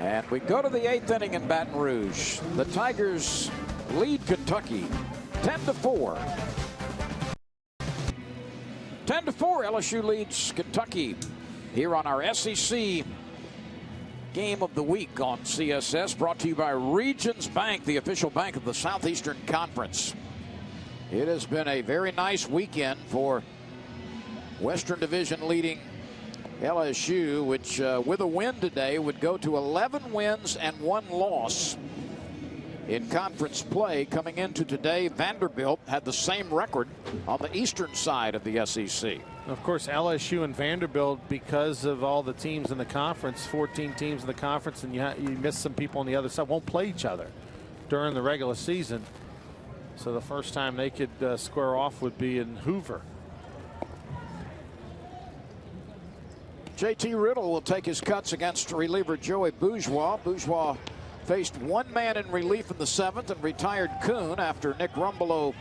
And we go to the 8th inning in Baton Rouge. The Tigers lead Kentucky 10-4. 10-4, LSU leads Kentucky here on our SEC Game of the Week on CSS, brought to you by Regions Bank, the official bank of the Southeastern Conference. It has been a very nice weekend for Western Division leading LSU, which with a win today would go to 11 wins and 1 loss in conference play. Coming into today, Vanderbilt had the same record on the eastern side of the SEC. Of course, LSU and Vanderbilt, because of all the teams in the conference, 14 teams in the conference, and you miss some people on the other side, won't play each other during the regular season. So the first time they could square off would be in Hoover. JT Riddle will take his cuts against reliever Joey Bourgeois. Bourgeois faced 1 man in relief in the 7th and retired Kuhn after Nick Rumbelow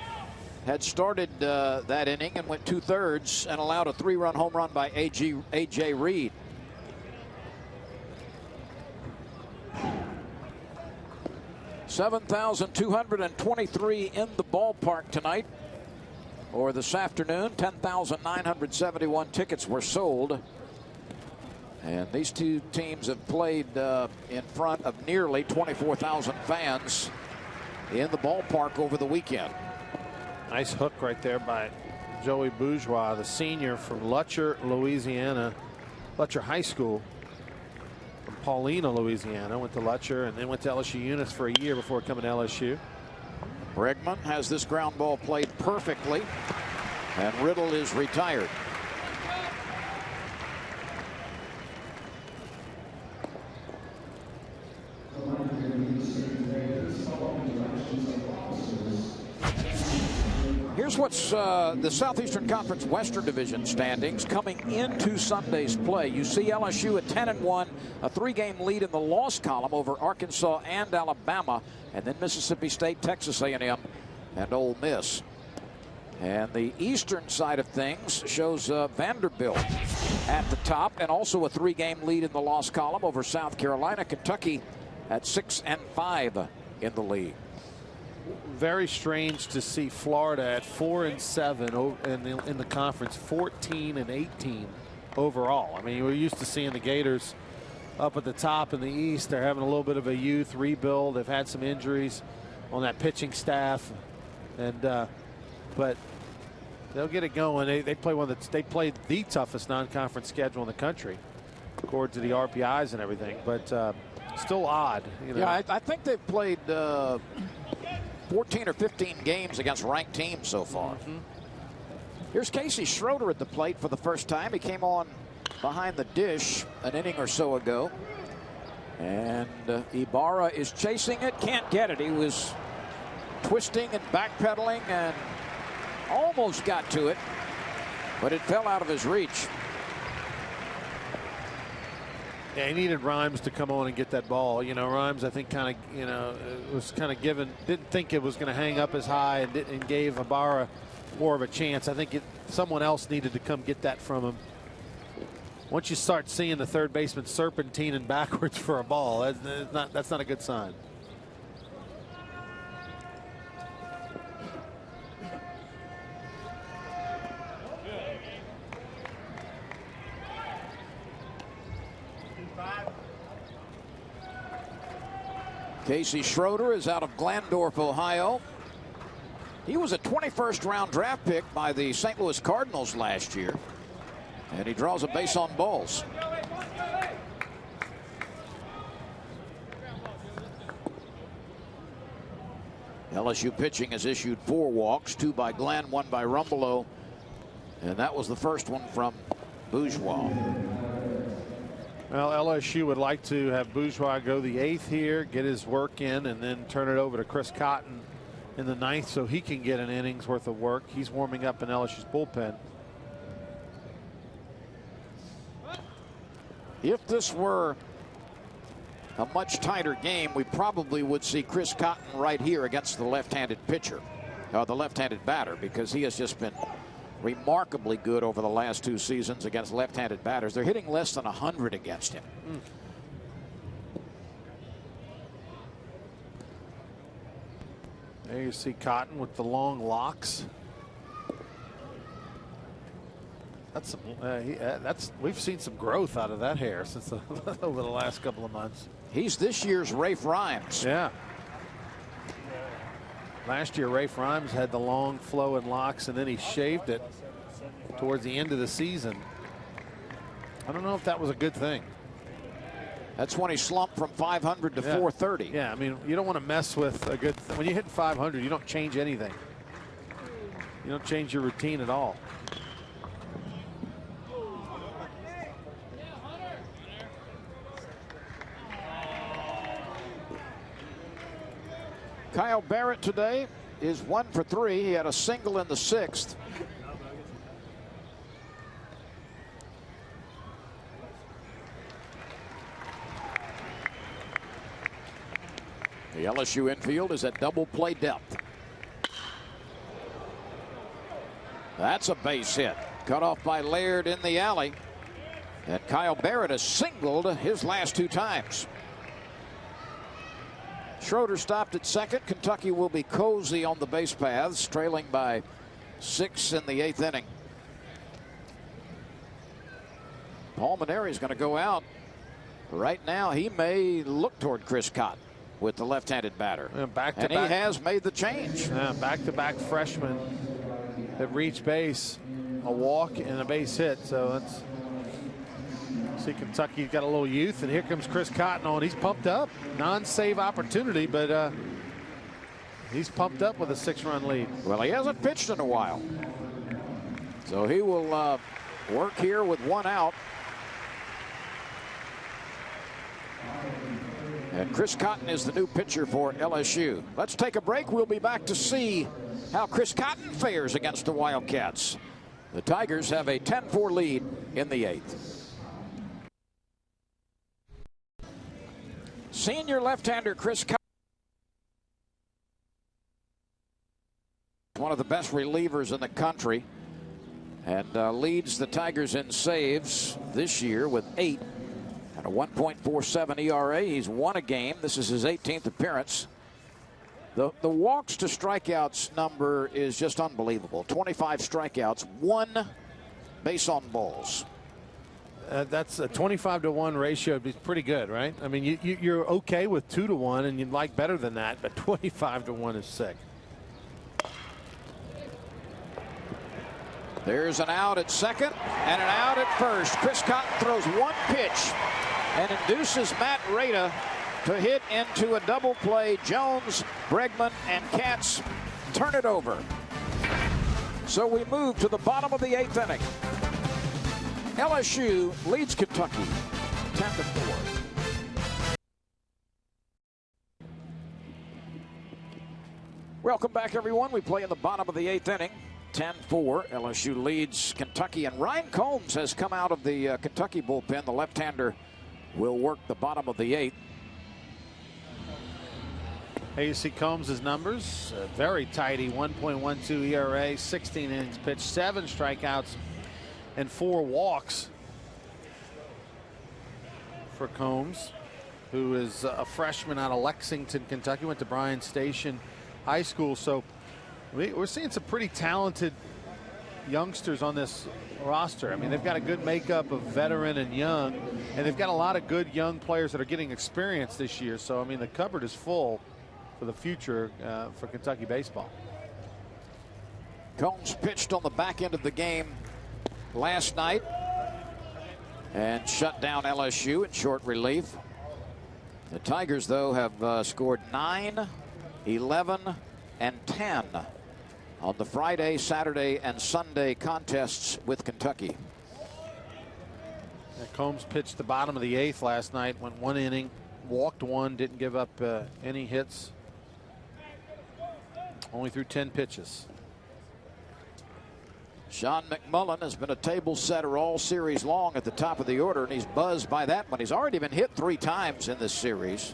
had started that inning and went 2/3 and allowed a 3-run home run by A.J. Reed. $7,223 in the ballpark tonight, or this afternoon. 10,971 tickets were sold. And these two teams have played in front of nearly 24,000 fans in the ballpark over the weekend. Nice hook right there by Joey Bourgeois, the senior from Lutcher, Louisiana, Lutcher High School from Paulina, Louisiana. Went to Lutcher and then went to LSU Eunice for a year before coming to LSU. Bregman has this ground ball played perfectly, and Riddle is retired. Here's what's the Southeastern Conference Western Division standings coming into Sunday's play. You see LSU at 10-1, a 3-game lead in the loss column over Arkansas and Alabama, and then Mississippi State, Texas A&M, and Ole Miss. And the eastern side of things shows Vanderbilt at the top, and also a 3-game lead in the loss column over South Carolina. Kentucky at 6-5 in the lead. Very strange to see Florida at 4-7 in the conference, 14-18 overall. I mean, we're used to seeing the Gators up at the top in the East. They're having a little bit of a youth rebuild. They've had some injuries on that pitching staff, and but they'll get it going. They played the toughest non-conference schedule in the country, according to the RPIs and everything. But still odd. You know. Yeah, I think they've played 14 or 15 games against ranked teams so far. Here's Casey Schroeder at the plate for the first time. He came on behind the dish an inning or so ago. And Ibarra is chasing it, can't get it. He was twisting and backpedaling and almost got to it, but it fell out of his reach. Yeah, he needed Rhymes to come on and get that ball. You know, Rhymes, I think, kind of, you know, was kind of given, didn't think it was going to hang up as high, and gave Ibarra more of a chance. I think someone else needed to come get that from him. Once you start seeing the third baseman serpentining backwards for a ball, that's not a good sign. Casey Schroeder is out of Glandorf, Ohio. He was a 21st round draft pick by the St. Louis Cardinals last year. And he draws a base on balls. LSU pitching has issued 4 walks, 2 by Glenn, 1 by Rumbelow. And that was the first one from Bourgeois. Well, LSU would like to have Bourgeois go the 8th here, get his work in, and then turn it over to Chris Cotton in the 9th so he can get an inning's worth of work. He's warming up in LSU's bullpen. If this were a much tighter game, we probably would see Chris Cotton right here against the left-handed pitcher, the left-handed batter, because he has just been remarkably good over the last 2 seasons against left-handed batters. They're hitting less than 100 against him. There you see Cotton with the long locks. We've seen some growth out of that hair since over the last couple of months. He's this year's Rafe Rhymes. Yeah. Last year, Rafe Rhymes had the long flowing locks, and then he shaved it towards the end of the season. I don't know if that was a good thing. That's when he slumped from 500 to 430. Yeah, I mean, you don't want to mess with a good when you hit 500, you don't change anything. You don't change your routine at all. Kyle Barrett today is 1 for 3. He had a single in the 6th. The LSU infield is at double play depth. That's a base hit. Cut off by Laird in the alley. And Kyle Barrett has singled his last 2 times. Schroeder stopped at second. Kentucky will be cozy on the base paths, trailing by 6 in the 8th inning. Paul Maneri is going to go out. Right now, he may look toward Chris Cotton with the left-handed batter. And he has made the change. Back-to-back freshmen that reached base, a walk and a base hit. So that's see Kentucky's got a little youth, and here comes Chris Cotton on. He's pumped up. Non-save opportunity, but he's pumped up with a 6-run lead. Well, he hasn't pitched in a while. So he will work here with 1 out. And Chris Cotton is the new pitcher for LSU. Let's take a break. We'll be back to see how Chris Cotton fares against the Wildcats. The Tigers have a 10-4 lead in the 8th. Senior left-hander Chris Cotton, one of the best relievers in the country, and leads the Tigers in saves this year with 8 and a 1.47 ERA. He's won a game. This is his 18th appearance. The walks to strikeouts number is just unbelievable. 25 strikeouts, 1 base on balls. That's a 25-to-1 ratio. It'd be pretty good, right? I mean, you're okay with 2-to-1, and you'd like better than that, but 25-to-1 is sick. There's an out at second and an out at first. Chris Cotton throws 1 pitch and induces Matt Rada to hit into a double play. Jones, Bregman, and Katz turn it over. So we move to the bottom of the 8th inning. LSU leads Kentucky 10-4. Welcome back, everyone. We play in the bottom of the 8th inning. 10-4. LSU leads Kentucky, and Ryan Combs has come out of the Kentucky bullpen. The left-hander will work the bottom of the 8th. Here you see Combs' numbers. Very tidy, 1.12 ERA, 16 innings pitched, 7 strikeouts, and 4 walks for Combs, who is a freshman out of Lexington, Kentucky. Went to Bryan Station High School. So we're seeing some pretty talented youngsters on this roster. I mean, they've got a good makeup of veteran and young, and they've got a lot of good young players that are getting experience this year. So, I mean, the cupboard is full for the future for Kentucky baseball. Combs pitched on the back end of the game last night and shut down LSU in short relief. The Tigers, though, have scored 9, 11, and 10 on the Friday, Saturday, and Sunday contests with Kentucky. Combs pitched the bottom of the 8th last night, went 1 inning, walked 1, didn't give up any hits. Only threw 10 pitches. Sean McMullen has been a table setter all series long at the top of the order, and he's buzzed by that one. He's already been hit 3 times in this series.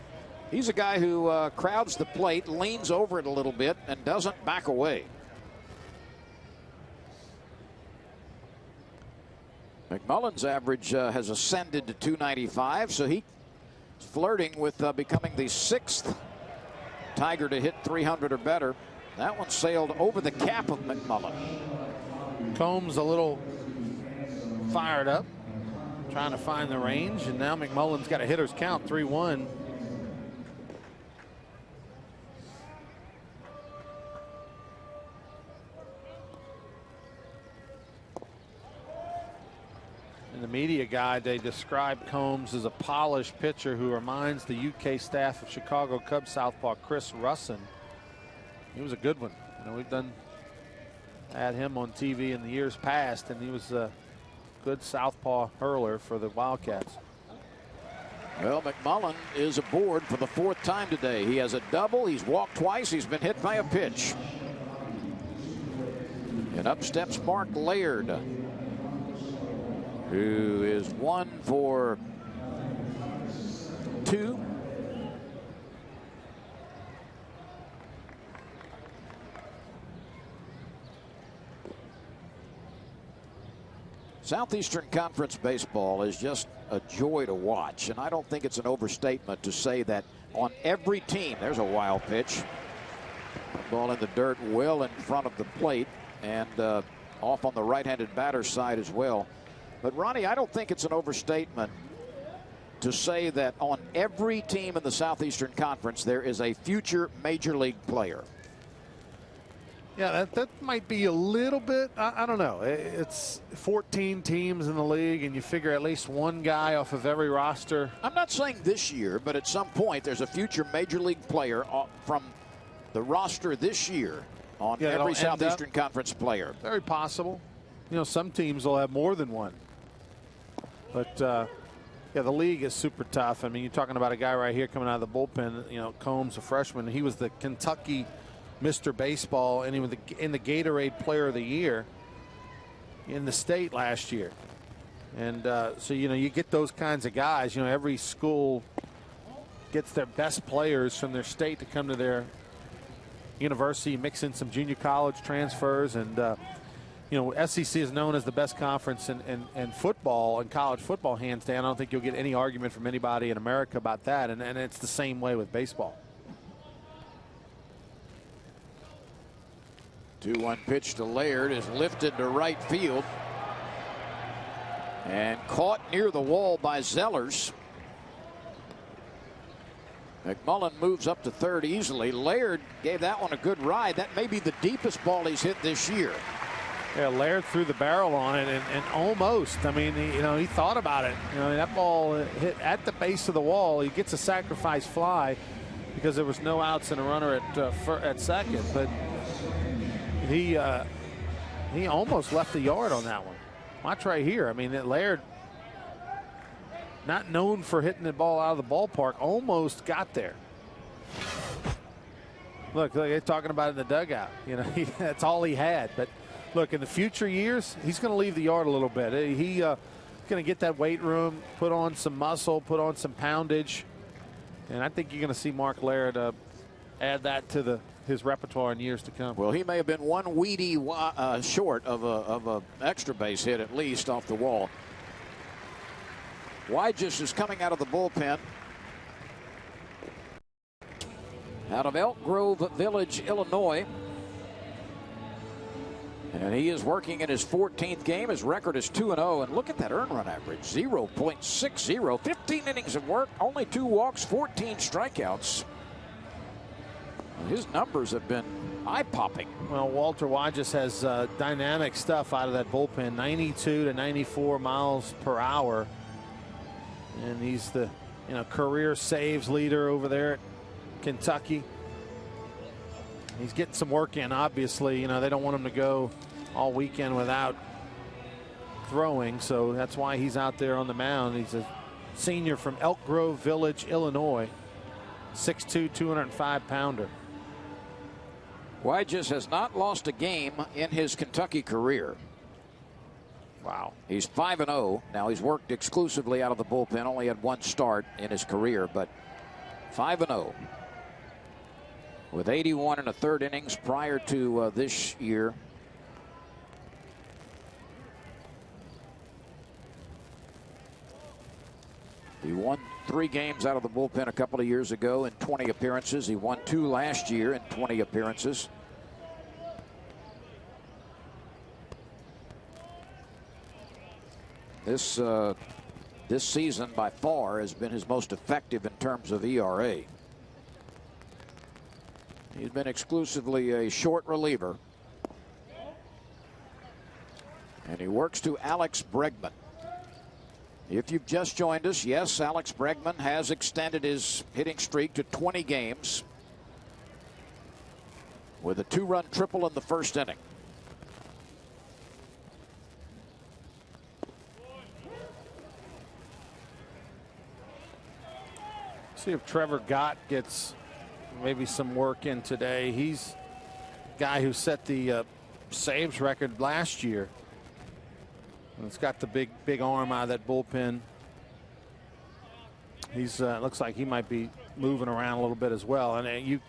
He's a guy who crowds the plate, leans over it a little bit, and doesn't back away. McMullen's average has ascended to 295, so he's flirting with becoming the 6th Tiger to hit 300 or better. That one sailed over the cap of McMullen. Combs a little fired up, trying to find the range, and now McMullen's got a hitter's count, 3-1. And the media guide, they described Combs as a polished pitcher who reminds the UK staff of Chicago Cubs southpaw Chris Russin. He was a good one. You know, we've had him on TV in the years past, and he was a good southpaw hurler for the Wildcats. Well, McMullen is aboard for the 4th time today. He has a double. He's walked twice. He's been hit by a pitch. And up steps Mark Laird, who is 1 for 2. Southeastern Conference baseball is just a joy to watch, and I don't think it's an overstatement to say that on every team, there's a wild pitch. Ball in the dirt well in front of the plate and off on the right-handed batter's side as well. But Ronnie, I don't think it's an overstatement to say that on every team in the Southeastern Conference, there is a future major league player. Yeah, that might be a little bit, I don't know. It's 14 teams in the league, and you figure at least one guy off of every roster. I'm not saying this year, but at some point there's a future major league player from the roster this year on every Southeastern Conference player. Very possible. You know, some teams will have more than one. But, yeah, the league is super tough. I mean, you're talking about a guy right here coming out of the bullpen, you know, Combs, a freshman. He was the Kentucky Mr. Baseball, and he was in the Gatorade Player of the Year in the state last year. And so, you know, you get those kinds of guys. You know, every school gets their best players from their state to come to their university, mix in some junior college transfers. And, you know, SEC is known as the best conference in football and college football, hands down. I don't think you'll get any argument from anybody in America about that. And it's the same way with baseball. 2-1 pitch to Laird is lifted to right field and caught near the wall by Zellers. McMullen moves up to third easily. Laird gave that one a good ride. That may be the deepest ball he's hit this year. Yeah, Laird threw the barrel on it and almost. I mean, he thought about it. That ball hit at the base of the wall. He gets a sacrifice fly because there was no outs and a runner at second, but he almost left the yard on that one. Watch right here. I mean, Laird, not known for hitting the ball out of the ballpark, almost got there. Look, they're talking about it in the dugout. That's all he had. But look, in the future years, he's going to leave the yard a little bit. He's going to get that weight room, put on some muscle, put on some poundage. And I think you're going to see Mark Laird add that to his repertoire in years to come. Well, he may have been one weedy short of a extra base hit at least off the wall. Wyjus is coming out of the bullpen. Out of Elk Grove Village, Illinois. And he is working in his 14th game. His record is 2-0. And look at that earned run average, 0.60. 15 innings of work, only 2 walks, 14 strikeouts. His numbers have been eye-popping. Well, Walter Wyjus has dynamic stuff out of that bullpen, 92 to 94 miles per hour. And he's the career saves leader over there at Kentucky. He's getting some work in, obviously. They don't want him to go all weekend without throwing, so that's why he's out there on the mound. He's a senior from Elk Grove Village, Illinois, 6'2", 205-pounder. Wyjus has not lost a game in his Kentucky career. Wow. He's 5-0. Now, he's worked exclusively out of the bullpen, only had 1 start in his career, but 5-0. With 81 1/3 innings prior to this year. He won 3 games out of the bullpen a couple of years ago in 20 appearances. He won 2 last year in 20 appearances. This season by far has been his most effective in terms of ERA. He's been exclusively a short reliever. And he works to Alex Bregman. If you've just joined us, yes, Alex Bregman has extended his hitting streak to 20 games with a 2-run triple in the first inning. See if Trevor Gott gets maybe some work in today. He's a guy who set the saves record last year. And it's got the big arm out of that bullpen. He's looks like he might be moving around a little bit as well. And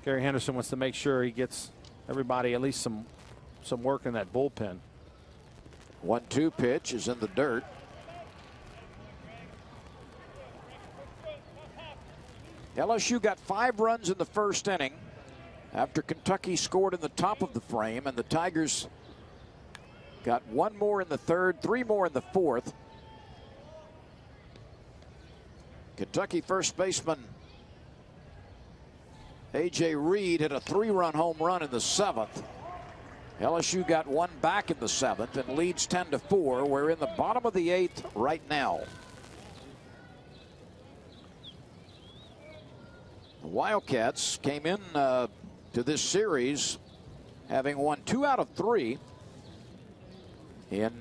Gary Henderson wants to make sure he gets everybody at least some work in that bullpen. 1-2 pitch is in the dirt. LSU got 5 runs in the first inning after Kentucky scored in the top of the frame, and the Tigers got 1 more in the third, 3 more in the fourth. Kentucky first baseman A.J. Reed hit a 3-run home run in the 7th. LSU got 1 back in the 7th and leads 10-4. We're in the bottom of the 8th right now. The Wildcats came in to this series having won 2 out of 3 in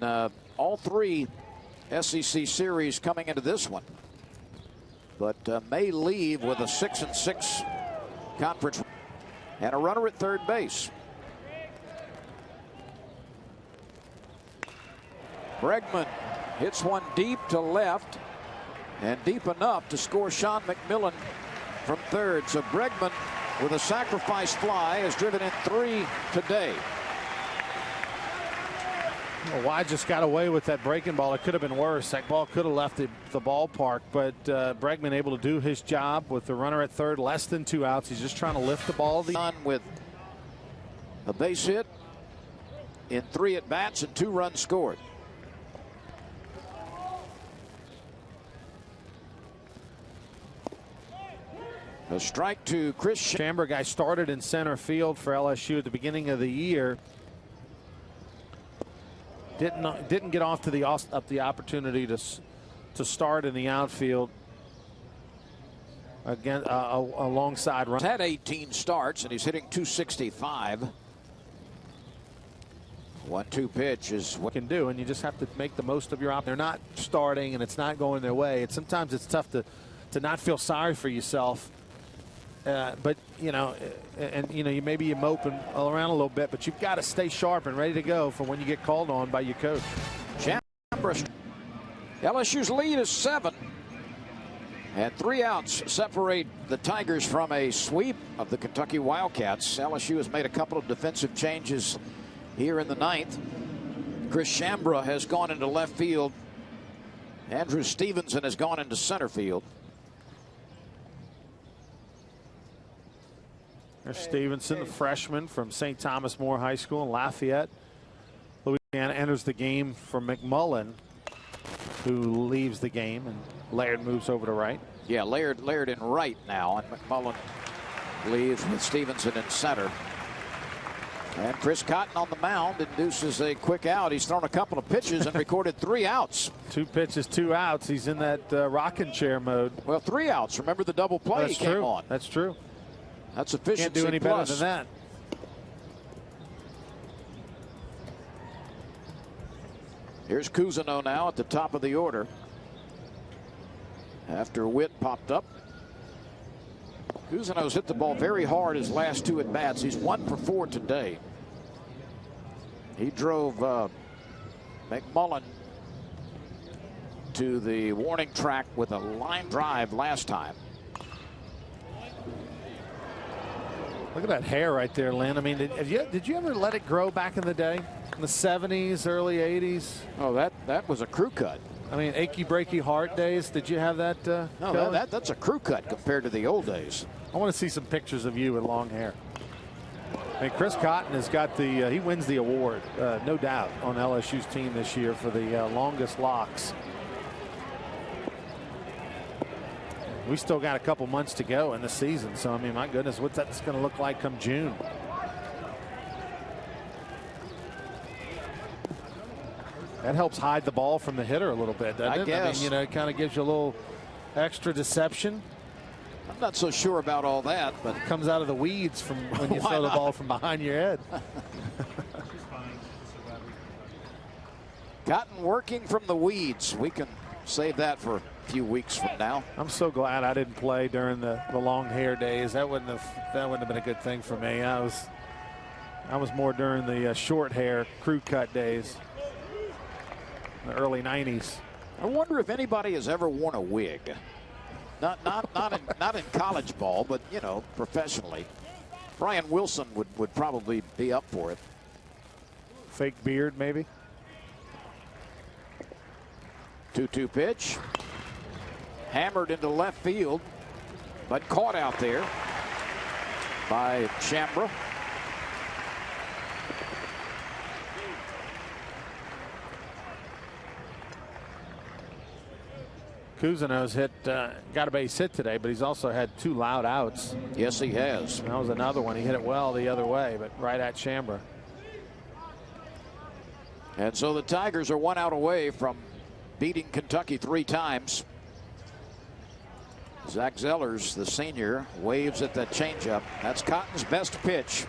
all 3 SEC series coming into this one, but may leave with a 6-6 conference and a runner at third base. Bregman hits one deep to left and deep enough to score Sean McMillan from third. So Bregman, with a sacrifice fly, has driven in 3 today. Well, Wyjus got away with that breaking ball. It could have been worse. That ball could have left the ballpark, but Bregman able to do his job with the runner at third, less than 2 outs. He's just trying to lift the ball. On with a base hit in 3 at-bats and 2 runs scored. A strike to Chris Chamber. Guy started in center field for LSU at the beginning of the year. Didn't get off to the opportunity to start in the outfield. Again, alongside run. He's had 18 starts and he's hitting .265. 1-2 pitch is what Can do, and you just have to make the most of your op. They're not starting, and it's not going their way. Sometimes it's tough to not feel sorry for yourself. But you know, you maybe you moping around a little bit, but you've got to stay sharp and ready to go for when you get called on by your coach. LSU's lead is 7. And 3 outs separate the Tigers from a sweep of the Kentucky Wildcats. LSU has made a couple of defensive changes here in the 9th. Chris Shambra has gone into left field. Andrew Stevenson has gone into center field. There's Stevenson, the freshman from St. Thomas More High School in Lafayette, Louisiana, enters the game for McMullen, who leaves the game, and Laird moves over to right. Yeah, Laird in right now, and McMullen leaves with Stevenson in center. And Chris Cotton on the mound induces a quick out. He's thrown a couple of pitches and recorded 3 outs. 2 pitches, 2 outs. He's in that rocking chair mode. Well, 3 outs. Remember the double play That's he came true. on. That's true. That's efficiency. Can't do any plus. better than that. Here's Cousineau now at the top of the order. After Witt popped up. Cousineau's hit the ball very hard his last 2 at-bats. He's 1 for 4 today. He drove McMullen to the warning track with a line drive last time. Look at that hair right there, Lynn. I mean, did you ever let it grow back in the day? In the 70s, early 80s? Oh, that was a crew cut. I mean, achy breaky heart days. Did you have that? No, that's a crew cut compared to the old days. I want to see some pictures of you with long hair. I mean, Chris Cotton has got the he wins the award, no doubt, on LSU's team this year for the longest locks. We still got a couple months to go in the season, so I mean, my goodness, what's that's going to look like come June? That helps hide the ball from the hitter a little bit, doesn't it? guess. I mean, you know, it kind of gives you a little extra deception. I'm not so sure about all that, but It comes out of the weeds from when you throw the ball from behind your head. Cotton working from the weeds. We can save that for a few weeks from now. I'm so glad I didn't play during the long hair days. That wouldn't have been a good thing for me. I was more during the short hair crew cut days, in the early 90s. I wonder if anybody has ever worn a wig. Not in college ball, but you know, professionally. Brian Wilson would probably be up for it. Fake beard, maybe. 2-2 pitch. Hammered into left field, but caught out there by Shambra. Cousineau's got a base hit today, but he's also had 2 loud outs. Yes, he has. That was another one. He hit it well the other way, but right at Shambra. And so the Tigers are 1 out away from beating Kentucky 3 times. Zach Zellers, the senior, waves at that changeup. That's Cotton's best pitch.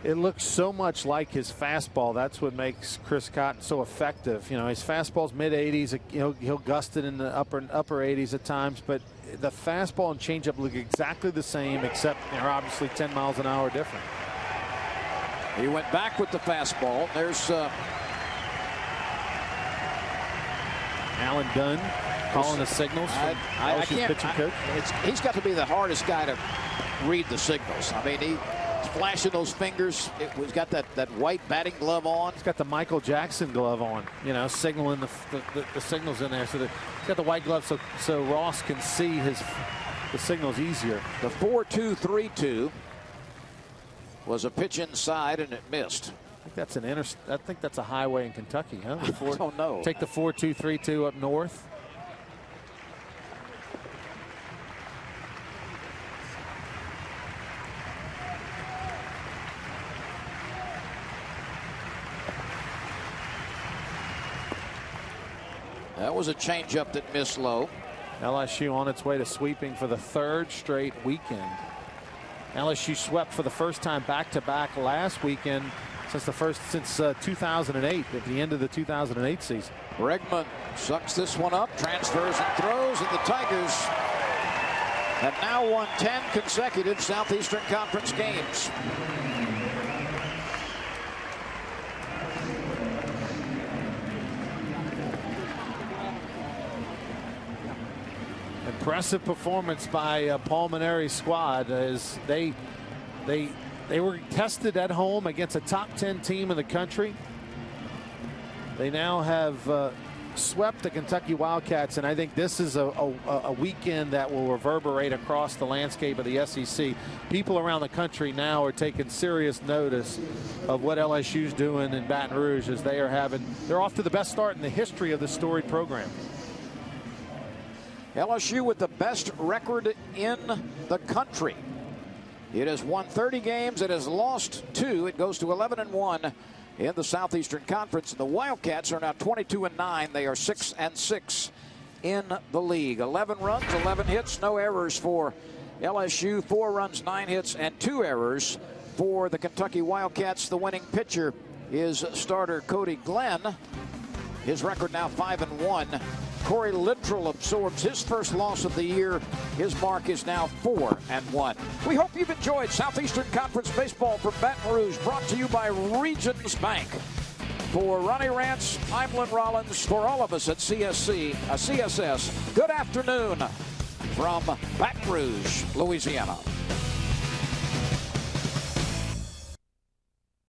It looks so much like his fastball. That's what makes Chris Cotton so effective. You know, his fastball's mid-80s. He'll gust it in the upper 80s at times, but the fastball and changeup look exactly the same, except they're obviously 10 miles an hour different. He went back with the fastball. There's Alan Dunn calling the signals. I can't. He's got to be the hardest guy to read the signals. I mean, he's flashing those fingers. He's got that white batting glove on. He's got the Michael Jackson glove on, you know, signaling the signals in there. So he's got the white glove so Ross can see the signals easier. The 4-2-3-2 was a pitch inside and it missed. I think that's a highway in Kentucky, huh? I don't know. Take the 4-2-3-2 up north. That was a changeup that missed low. LSU on its way to sweeping for the 3rd straight weekend. LSU swept for the first time back-to-back last weekend since 2008, at the end of the 2008 season. Bregman sucks this one up, transfers and throws, and the Tigers have now won 10 consecutive Southeastern Conference games. Impressive performance by Paul Maneri's squad as they were tested at home against a top 10 team in the country. They now have swept the Kentucky Wildcats, and I think this is a weekend that will reverberate across the landscape of the SEC. People around the country now are taking serious notice of what LSU's doing in Baton Rouge, as they're off to the best start in the history of this storied program. LSU with the best record in the country. It has won 30 games. It has lost 2. It goes to 11-1 in the Southeastern Conference. The Wildcats are now 22-9. They are 6-6 in the league. 11 runs, 11 hits, no errors for LSU. 4 runs, 9 hits, and 2 errors for the Kentucky Wildcats. The winning pitcher is starter Cody Glenn. His record now 5-1. Corey Littrell absorbs his first loss of the year. His mark is now 4-1. We hope you've enjoyed Southeastern Conference Baseball from Baton Rouge, brought to you by Regions Bank. For Ronnie Rance, I'm Lynn Rollins. For all of us at CSS, good afternoon from Baton Rouge, Louisiana.